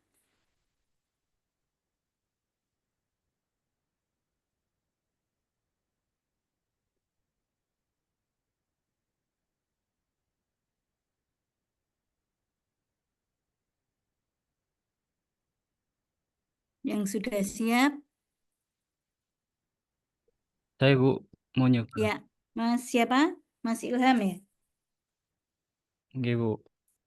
Yang sudah siap? Saya, Bu, mau nyoba. Ya, Mas siapa? Mas Ilham ya? Oke, Bu.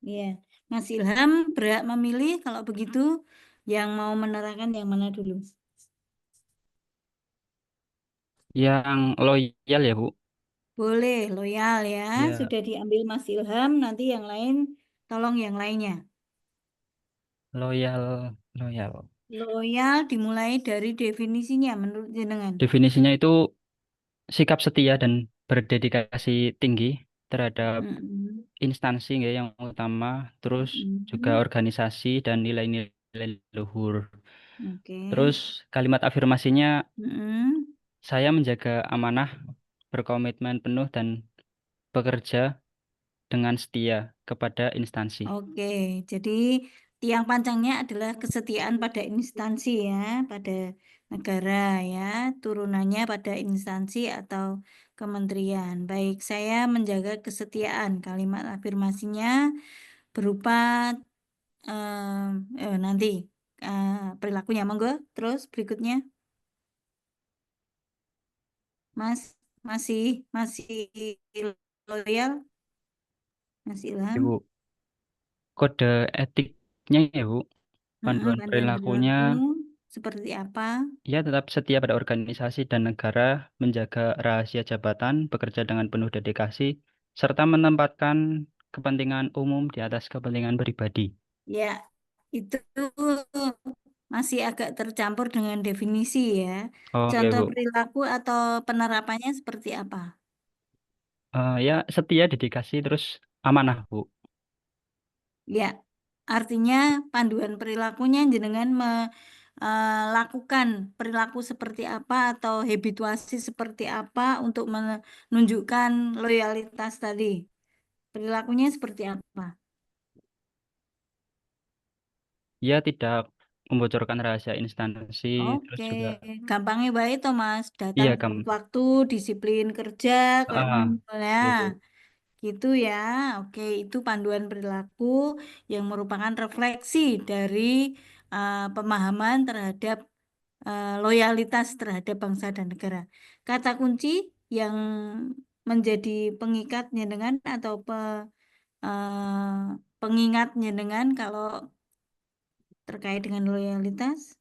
Iya, Mas Ilham berhak memilih kalau begitu yang mau menerangkan yang mana dulu? Yang loyal ya, Bu? Boleh, loyal ya. Ya, Sudah diambil Mas Ilham, nanti yang lain tolong yang lainnya. loyal, loyal. Loyal dimulai dari definisinya menurut jenengan. Definisinya itu sikap setia dan berdedikasi tinggi terhadap Mm-mm. instansi nggih yang utama, terus juga Mm-mm. organisasi dan nilai-nilai luhur. Oke. Terus kalimat afirmasinya, Mm-mm. saya menjaga amanah, berkomitmen penuh dan bekerja dengan setia kepada instansi. Oke, jadi tiang pancangnya adalah kesetiaan pada instansi ya, pada negara ya, turunannya pada instansi atau kementerian. Baik, saya menjaga kesetiaan. Kalimat afirmasinya berupa nanti perilakunya, monggo. Terus berikutnya, Mas, masih loyal, Mas Ilham. Ibu, kode etiknya ya Bu, panduan Panduan perilakunya, perilaku seperti apa? ia tetap setia pada organisasi dan negara, menjaga rahasia jabatan, bekerja dengan penuh dedikasi, serta menempatkan kepentingan umum di atas kepentingan pribadi. Ya, itu masih agak tercampur dengan definisi ya. Oke Contoh Bu. perilaku atau penerapannya seperti apa? Ya setia, dedikasi, terus amanah Bu. Ya, artinya panduan perilakunya jenengan melakukan perilaku seperti apa atau habituasi seperti apa untuk menunjukkan loyalitas tadi. Perilakunya seperti apa? Ia tidak membocorkan rahasia instansi, terus Oke, juga gampangnya baik Thomas. Datang iya tepat waktu, disiplin kerja, kayak ya, iya, Bu. gitu ya. Oke, itu panduan perilaku yang merupakan refleksi dari pemahaman terhadap loyalitas terhadap bangsa dan negara. Kata kunci yang menjadi pengikatnya dengan atau pengingatnya dengan kalau terkait dengan loyalitas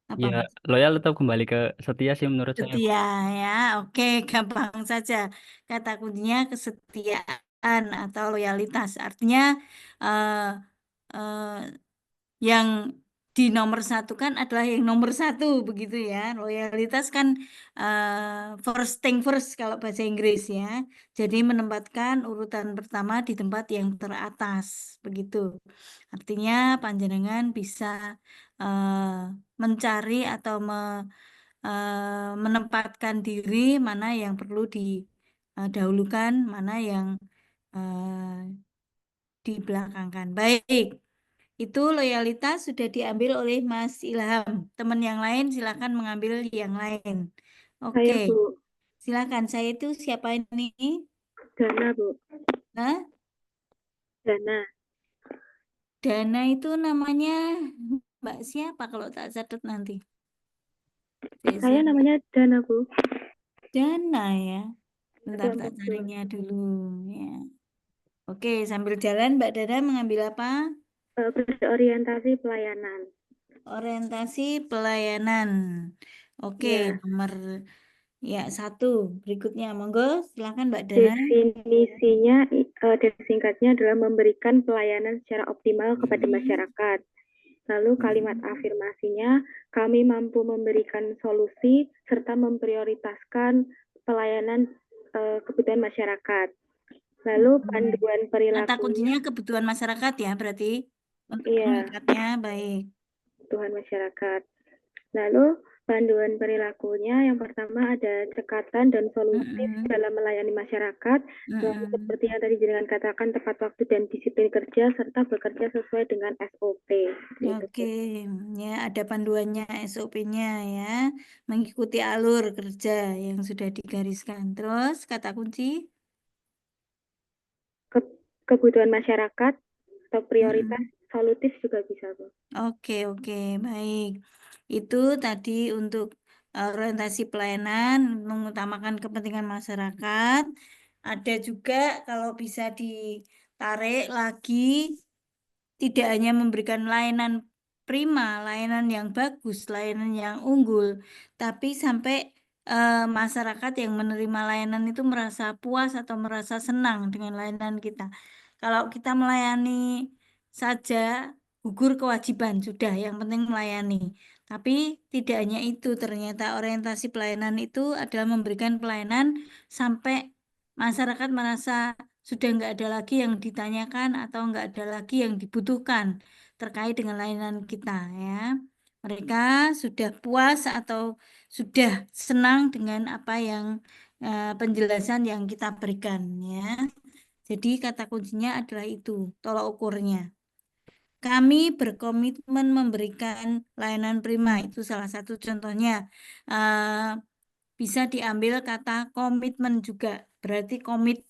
apa Ya, Mas? loyal tetap kembali ke setia sih menurut saya, Bu. Setia ya, oke, gampang saja. Kata kuncinya kesetiaan atau loyalitas. Artinya eh, eh, yang di nomor satu kan adalah yang nomor satu begitu ya. Loyalitas kan first thing first kalau bahasa Inggris ya. Jadi menempatkan urutan pertama di tempat yang teratas begitu. Artinya panjenengan bisa mencari atau menempatkan diri mana yang perlu didahulukan, mana yang dibelakangkan. Baik, itu loyalitas sudah diambil oleh Mas Ilham. Teman yang lain silakan mengambil yang lain. Oke, Saya Bu, silakan. Saya itu siapa ini? Dana Bu, Hah? Dana. Dana itu namanya Mbak siapa kalau tak catat nanti? Saya namanya Dana Bu. Dana ya. Bentar Ya, tak betul. carinya dulu ya. Oke, sambil jalan Mbak Dana mengambil apa? Berorientasi pelayanan. Orientasi pelayanan. Oke, Ya, nomor ya 1. Berikutnya, monggo silakan Mbak Dana. definisinya, singkatnya adalah memberikan pelayanan secara optimal kepada masyarakat. Lalu kalimat afirmasinya, kami mampu memberikan solusi serta memprioritaskan pelayanan kebutuhan masyarakat. Lalu panduan Kata perilakunya, kuncinya kebutuhan masyarakat ya, berarti untuk iya, pengikatnya baik. kebutuhan masyarakat. Lalu panduan perilakunya yang pertama ada cekatan dan solutif dalam melayani masyarakat. Lalu seperti yang tadi jenengan katakan, tepat waktu dan disiplin kerja serta bekerja sesuai dengan SOP. Oke, ya ada panduannya SOP-nya ya, mengikuti alur kerja yang sudah digariskan. Terus kata kunci? Kebutuhan masyarakat atau prioritas solutif juga bisa, Bu. Oke, baik. Itu tadi untuk orientasi pelayanan, mengutamakan kepentingan masyarakat. Ada juga kalau bisa ditarik lagi, tidak hanya memberikan layanan prima, layanan yang bagus, layanan yang unggul, tapi sampai masyarakat yang menerima layanan itu merasa puas atau merasa senang dengan layanan kita. Kalau kita melayani saja, gugur kewajiban sudah, yang penting melayani. Tapi tidak hanya itu, ternyata orientasi pelayanan itu adalah memberikan pelayanan sampai masyarakat merasa sudah nggak ada lagi yang ditanyakan atau nggak ada lagi yang dibutuhkan terkait dengan layanan kita ya. Mereka sudah puas atau sudah senang dengan apa yang penjelasan yang kita berikan ya. Jadi kata kuncinya adalah itu, tolak ukurnya. Kami berkomitmen memberikan layanan prima, itu salah satu contohnya. Bisa diambil kata komitmen juga, berarti komit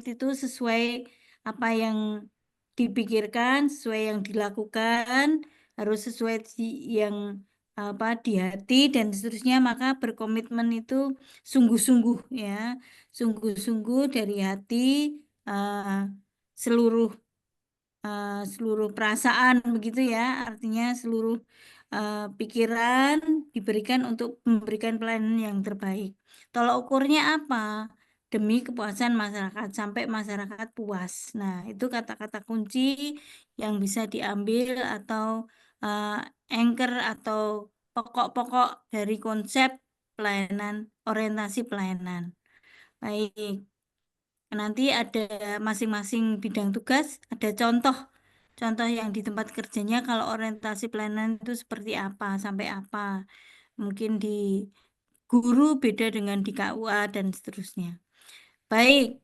itu sesuai apa yang dipikirkan, sesuai yang dilakukan, harus sesuai yang apa di hati dan seterusnya. Maka berkomitmen itu sungguh-sungguh ya, sungguh-sungguh dari hati, seluruh perasaan begitu ya, artinya seluruh pikiran diberikan untuk memberikan pelayanan yang terbaik. Tolak ukurnya apa? Demi kepuasan masyarakat, sampai masyarakat puas. Nah, itu kata-kata kunci yang bisa diambil atau anchor atau pokok-pokok dari konsep pelayanan, orientasi pelayanan. Baik. Nanti ada masing-masing bidang tugas, ada contoh yang di tempat kerjanya kalau orientasi pelayanan itu seperti apa, sampai apa. Mungkin di guru beda dengan di KUA dan seterusnya. Baik,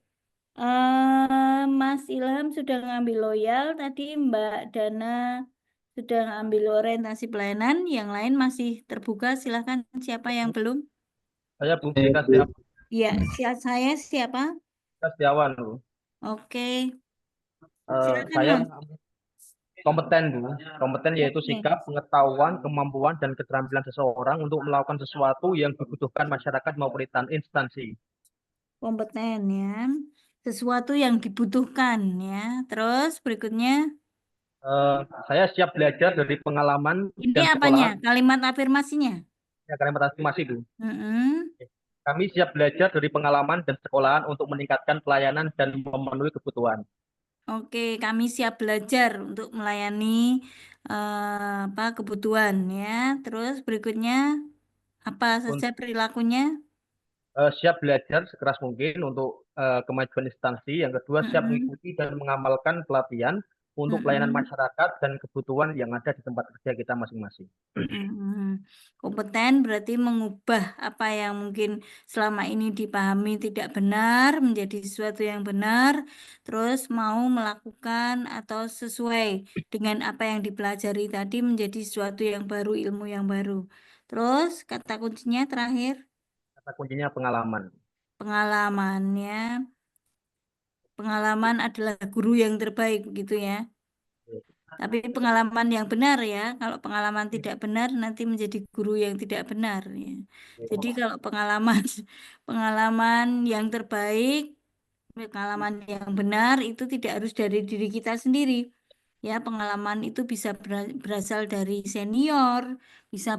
Mas Ilham sudah ngambil loyal, tadi Mbak Dana sudah ngambil orientasi pelayanan, yang lain masih terbuka, silahkan siapa yang belum? Saya Bu Jika Setiawan. Ya, saya siapa? Jika Setiawan Bu. Oke, silakan Saya Mas. kompeten Bu. Kompeten yaitu Oke. sikap, pengetahuan, kemampuan, dan keterampilan seseorang untuk melakukan sesuatu yang dibutuhkan masyarakat maupun instansi. Kompeten ya, sesuatu yang dibutuhkan ya. Terus berikutnya, Saya siap belajar dari pengalaman ini dan apanya? sekolahan. Kalimat afirmasinya. Ya, kalimat afirmasi Bu. Mm-mm. Kami siap belajar dari pengalaman dan sekolahan untuk meningkatkan pelayanan dan memenuhi kebutuhan. Oke, kami siap belajar untuk melayani apa kebutuhan ya. Terus berikutnya, apa saja perilakunya? Siap belajar sekeras mungkin untuk kemajuan instansi. Yang kedua, siap Mm-mm. mengikuti dan mengamalkan pelatihan untuk pelayanan Mm-mm. masyarakat dan kebutuhan yang ada di tempat kerja kita masing-masing. Kompeten berarti mengubah apa yang mungkin selama ini dipahami tidak benar menjadi sesuatu yang benar, terus mau melakukan atau sesuai dengan apa yang dipelajari tadi menjadi sesuatu yang baru, ilmu yang baru. Terus kata kuncinya terakhir, Kata kuncinya pengalaman. pengalamannya. Pengalaman adalah guru yang terbaik begitu ya. Tapi pengalaman yang benar ya, kalau pengalaman tidak benar nanti menjadi guru yang tidak benar ya. Jadi kalau pengalaman pengalaman yang terbaik, pengalaman yang benar itu tidak harus dari diri kita sendiri. Ya, pengalaman itu bisa berasal dari senior, bisa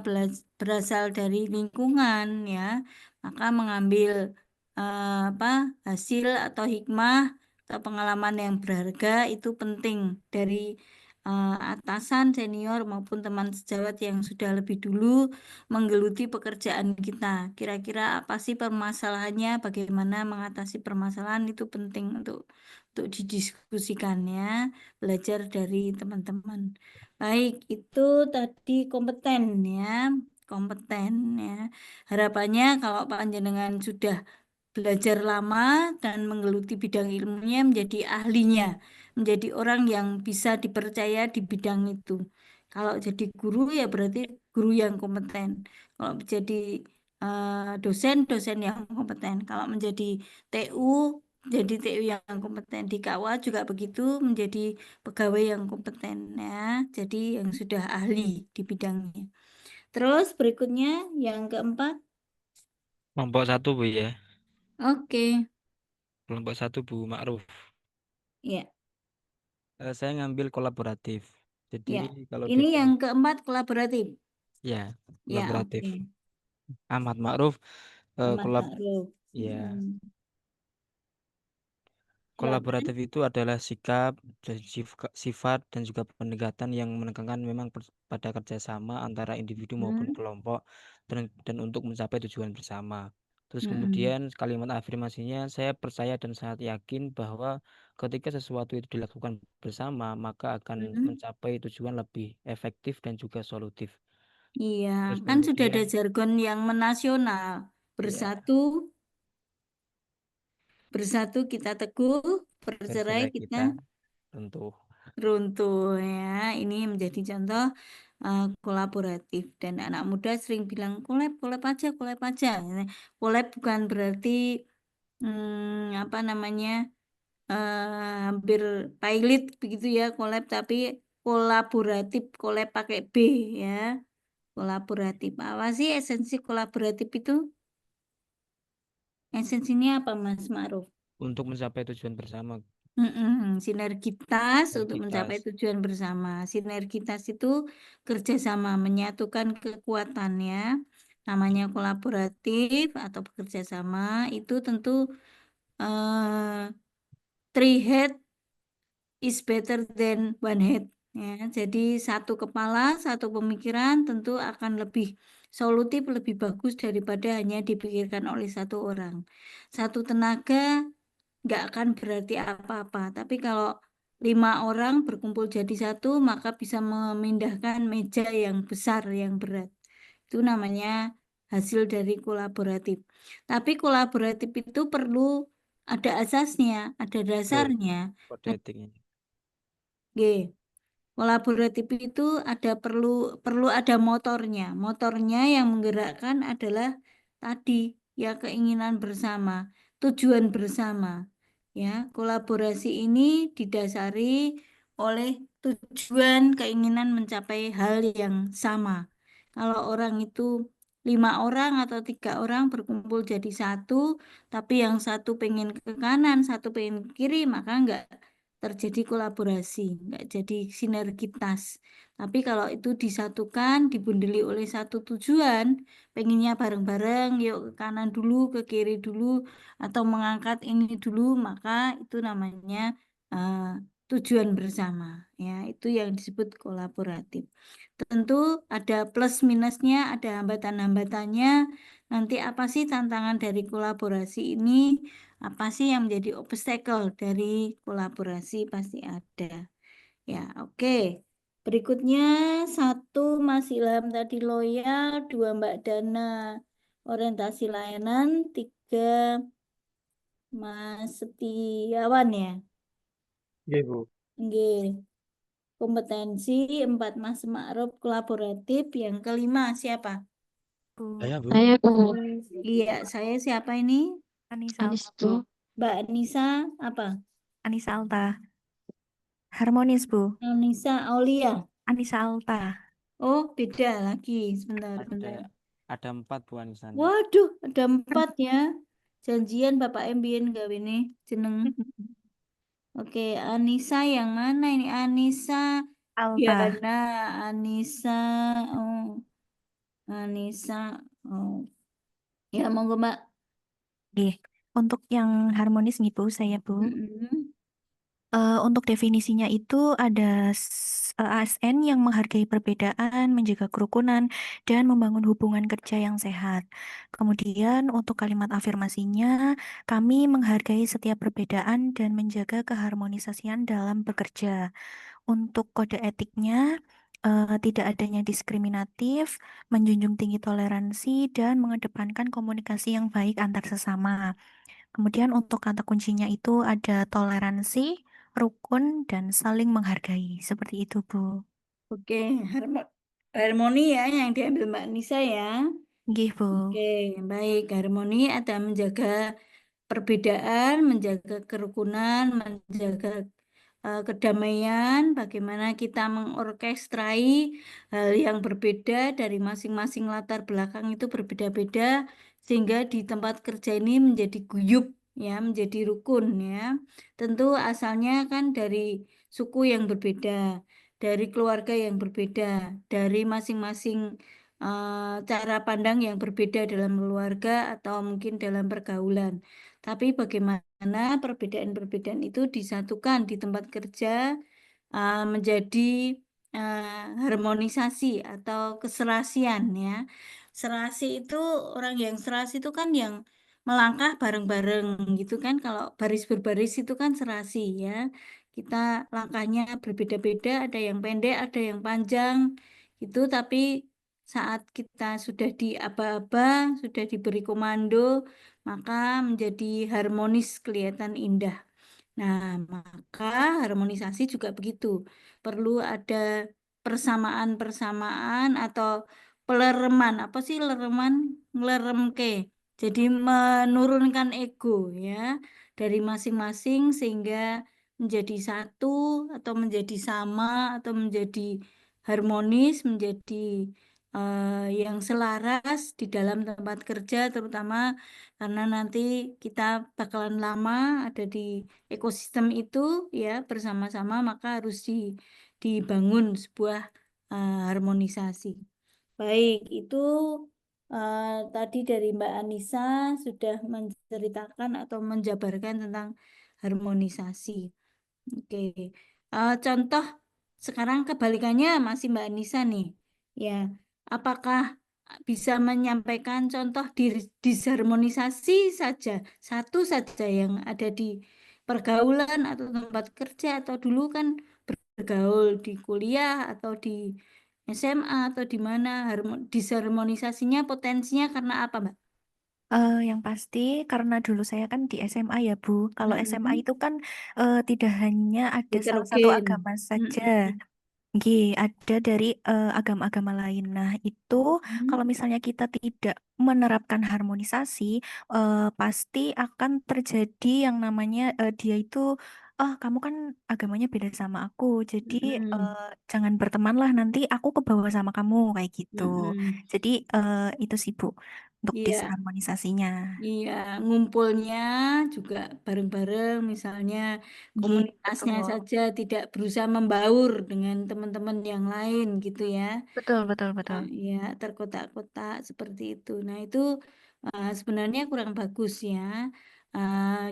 berasal dari lingkungan ya. Maka mengambil apa hasil atau hikmah atau pengalaman yang berharga itu penting dari atasan, senior maupun teman sejawat yang sudah lebih dulu menggeluti pekerjaan kita. Kira-kira apa sih permasalahannya, bagaimana mengatasi permasalahan itu penting untuk didiskusikan ya, belajar dari teman-teman. Baik, itu tadi kompeten ya, kompeten ya. Harapannya kalau panjenengan sudah belajar lama dan menggeluti bidang ilmunya menjadi ahlinya, menjadi orang yang bisa dipercaya di bidang itu. Kalau jadi guru ya berarti guru yang kompeten. Kalau jadi dosen yang kompeten. Kalau menjadi TU, jadi TU yang kompeten. Di KUA juga begitu, menjadi pegawai yang kompeten ya. Jadi yang sudah ahli di bidangnya. Terus berikutnya yang keempat. Kelompok 1 Bu ya. Oke, Kelompok 1 Bu Ma'ruf. ya. Saya ngambil kolaboratif. Jadi Ya, kalau ini di yang keempat kolaboratif. ya Ya, kolaboratif. oke. Ahmad Ma'ruf Ahmad kolab Ma'ruf. ya. Mm. Kolaboratif itu adalah sikap dan sifat dan juga pendekatan yang menekankan memang pada kerjasama antara individu maupun kelompok dan untuk mencapai tujuan bersama. Terus kemudian kalimat afirmasinya, saya percaya dan sangat yakin bahwa ketika sesuatu itu dilakukan bersama, maka akan mencapai tujuan lebih efektif dan juga solutif. Iya, Terus kan sudah ada kemudian jargon yang menasional. Bersatu, bersatu kita teguh, bercerai bercerai kita kita tentu. runtuh ya. Ini menjadi contoh kolaboratif dan anak muda sering bilang collab aja, collab aja. Collab bukan berarti apa namanya hampir pailit begitu ya collab, tapi kolaboratif, collab pakai B ya. Kolaboratif. Apa sih esensi kolaboratif itu? Esensinya apa, Mas Ma'ruf? Untuk mencapai tujuan bersama. Sinergitas untuk mencapai tujuan bersama. Sinergitas itu kerjasama, menyatukan kekuatannya. Namanya kolaboratif atau bekerja sama. Itu tentu three head is better than one head. Ya, jadi satu kepala, satu pemikiran tentu akan lebih solutif, lebih bagus daripada hanya dipikirkan oleh satu orang. Satu tenaga nggak akan berarti apa-apa. Tapi kalau 5 orang berkumpul jadi satu, maka bisa memindahkan meja yang besar, yang berat. Itu namanya hasil dari kolaboratif. Tapi kolaboratif itu perlu ada asasnya, ada dasarnya. Kode etiknya. Oke. Kolaboratif itu perlu ada motornya. Motornya yang menggerakkan adalah tadi ya keinginan bersama, tujuan bersama. Ya, kolaborasi ini didasari oleh tujuan keinginan mencapai hal yang sama. Kalau orang itu 5 orang atau 3 orang berkumpul jadi satu, tapi yang satu pengen ke kanan, satu pengen ke kiri, maka enggak terjadi kolaborasi, enggak jadi sinergitas. Tapi kalau itu disatukan, dibundeli oleh satu tujuan, pengennya bareng-bareng, yuk ke kanan dulu, ke kiri dulu, atau mengangkat ini dulu, maka itu namanya tujuan bersama. Ya, itu yang disebut kolaboratif. Tentu ada plus minusnya, ada hambatan-hambatannya. Nanti apa sih tantangan dari kolaborasi ini? Apa sih yang menjadi obstacle dari kolaborasi? Pasti ada. Ya, oke. Berikutnya 1 Mas Ilham tadi loyal, 2 Mbak Dana orientasi layanan, 3 Mas Setiawan ya. Iya, Bu. Nggih. Kompetensi, 4 Mas Ma'ruf kolaboratif, yang kelima siapa? Saya, Bu. Saya Bu. Iya, saya siapa ini? Anissa Anis Alta, Bu. Mbak Anissa apa? Anissa Alta. Harmonis, Bu. Anissa Aulia. Anissa Alta. Oh, beda lagi. Sebentar. Ada 4 Bu Anisanya. Waduh, ada 4 ya. Janjian Bapak Mbien gawe ini jeneng. Oke, Anissa yang mana ini? Anissa Alta. Diana, Anissa, oh, Anissa, oh, ya monggo Mbak. Oke. Untuk yang harmonis nih Bu, saya Bu. Untuk definisinya itu ada ASN yang menghargai perbedaan, menjaga kerukunan, dan membangun hubungan kerja yang sehat. Kemudian untuk kalimat afirmasinya, kami menghargai setiap perbedaan dan menjaga keharmonisasian dalam bekerja. Untuk kode etiknya, tidak adanya diskriminatif, menjunjung tinggi toleransi, dan mengedepankan komunikasi yang baik antar sesama. Kemudian untuk kata kuncinya itu ada toleransi, rukun, dan saling menghargai. Seperti itu, Bu. Oke, harmoni ya yang diambil Mbak Nisa ya. Nggih, Bu. Oke, baik. Harmoni ada menjaga perbedaan, menjaga kerukunan, menjaga kedamaian, bagaimana kita mengorkestrai hal yang berbeda dari masing-masing latar belakang itu berbeda-beda, sehingga di tempat kerja ini menjadi guyup, ya, menjadi rukun, ya. Tentu asalnya kan dari suku yang berbeda, dari keluarga yang berbeda, dari masing-masing cara pandang yang berbeda dalam keluarga atau mungkin dalam pergaulan. tapi bagaimana perbedaan-perbedaan itu disatukan di tempat kerja menjadi harmonisasi atau keserasian ya. Serasi itu orang yang serasi itu kan yang melangkah bareng-bareng gitu kan. Kalau baris berbaris itu kan serasi ya. Kita langkahnya berbeda-beda, ada yang pendek, ada yang panjang gitu, tapi saat kita sudah di aba-aba, sudah diberi komando, maka menjadi harmonis, kelihatan indah. Nah, maka harmonisasi juga begitu. Perlu ada persamaan-persamaan atau pelereman. Apa sih lereman? Ngeleremke. Jadi menurunkan ego ya dari masing-masing sehingga menjadi satu atau menjadi sama atau menjadi harmonis, menjadi yang selaras di dalam tempat kerja terutama karena nanti kita bakalan lama ada di ekosistem itu ya bersama-sama, maka harus dibangun sebuah harmonisasi. Baik, itu tadi dari Mbak Anissa sudah menceritakan atau menjabarkan tentang harmonisasi. Oke. Contoh sekarang kebalikannya masih Mbak Anissa nih. Ya, apakah bisa menyampaikan contoh disharmonisasi saja, satu saja yang ada di pergaulan atau tempat kerja atau dulu kan bergaul di kuliah atau di SMA atau di mana disharmonisasinya potensinya karena apa, Mbak? Yang pasti karena dulu saya kan di SMA ya Bu. Kalau SMA Mm-mm. itu kan tidak hanya ada salah satu Heterogen. agama saja. Mm-mm. Nggih, ada dari agama-agama lain. Nah, itu kalau misalnya kita tidak menerapkan harmonisasi, pasti akan terjadi yang namanya dia itu, kamu kan agamanya beda sama aku, jadi Mm-mm. jangan bertemanlah nanti aku kebawa sama kamu kayak gitu. Mm-mm. Jadi itu sih Bu untuk Iya. disharmonisasinya. Iya, ngumpulnya juga bareng-bareng, misalnya Nggih, komunitasnya betul. saja tidak berusaha membaur dengan teman-teman yang lain gitu ya. Betul, betul, betul. Ya, terkotak-kotak seperti itu. Nah, itu sebenarnya kurang bagus ya.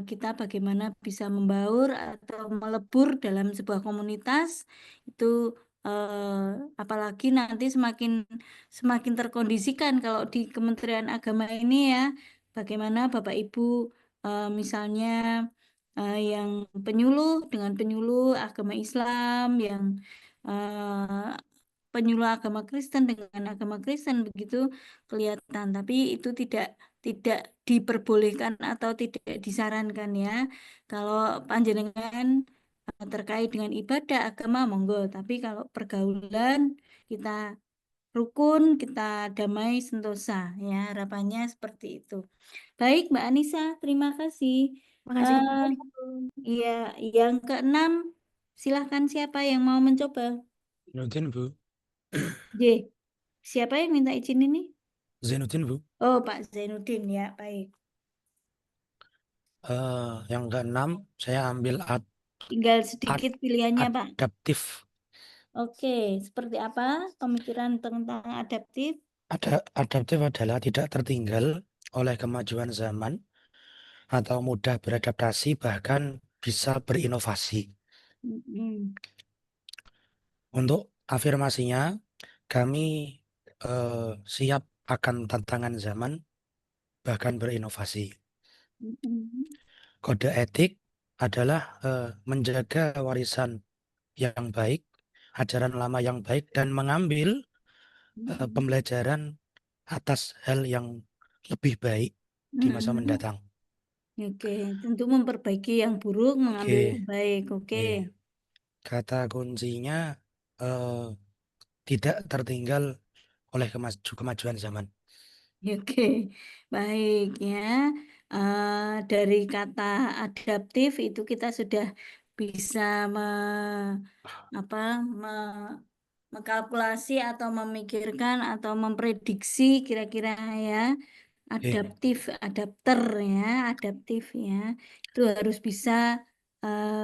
Kita bagaimana bisa membaur atau melebur dalam sebuah komunitas itu apalagi nanti semakin semakin terkondisikan kalau di Kementerian Agama ini ya. Bagaimana Bapak Ibu misalnya yang penyuluh dengan penyuluh agama Islam yang eh, penyuluh agama Kristen dengan agama Kristen begitu kelihatan, tapi itu tidak diperbolehkan atau tidak disarankan ya. Kalau panjenengan terkait dengan ibadah agama monggo, tapi kalau pergaulan kita rukun, kita damai sentosa ya, harapannya seperti itu. Baik, Mbak Anissa, terima kasih. Makasih Eh banyak. iya, yang keenam, silahkan siapa yang mau mencoba? Zainuddin, Bu. J. Siapa yang minta izin ini? Zainuddin, Bu. Oh, Pak Zainuddin ya, baik. Yang keenam, saya ambil Tinggal sedikit pilihannya, Pak. adaptif. Oke, seperti apa pemikiran tentang adaptif? Adaptif adalah tidak tertinggal oleh kemajuan zaman atau mudah beradaptasi, bahkan bisa berinovasi. Mm-mm. Untuk afirmasinya, kami siap akan tantangan zaman, bahkan berinovasi. Mm-mm. Kode etik adalah menjaga warisan yang baik, ajaran lama yang baik, dan mengambil pembelajaran atas hal yang lebih baik di masa Mm-mm. mendatang. Oke, tentu memperbaiki yang buruk, mengambil Oke, yang baik. Oke. kata kuncinya tidak tertinggal oleh kemajuan zaman. Oke, baik ya. Dari kata adaptif itu kita sudah bisa apa, mengkalkulasi atau memikirkan atau memprediksi kira-kira ya adaptif, adapter ya, adaptif ya. Itu harus bisa eh,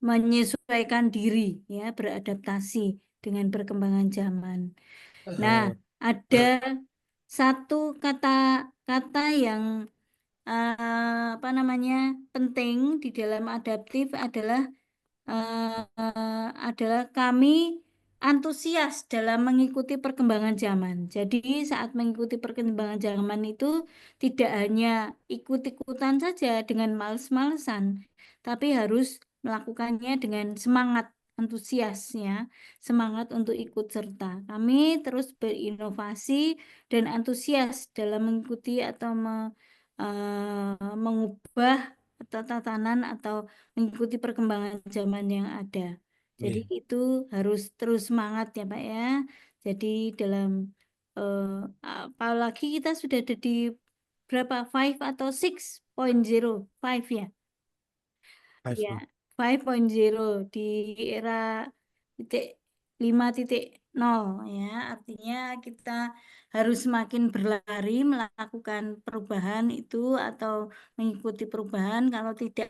menyesuaikan diri ya, beradaptasi dengan perkembangan zaman. Nah, Eh, ada satu kata-kata yang apa namanya penting di dalam adaptif adalah kami antusias dalam mengikuti perkembangan zaman. Jadi saat mengikuti perkembangan zaman itu tidak hanya ikut-ikutan saja dengan males-malesan, tapi harus melakukannya dengan semangat antusiasnya, semangat untuk ikut serta. Kami terus berinovasi dan antusias dalam mengikuti atau mengubah atau tatanan atau mengikuti perkembangan zaman yang ada. Jadi Iya. itu harus terus semangat ya Pak ya. Jadi dalam apalagi kita sudah ada di berapa 5 atau 6.0 5 ya. Five, Ya, Bu. 5.0 di era titik 5.0 ya. Artinya kita harus semakin berlari melakukan perubahan itu atau mengikuti perubahan. Kalau tidak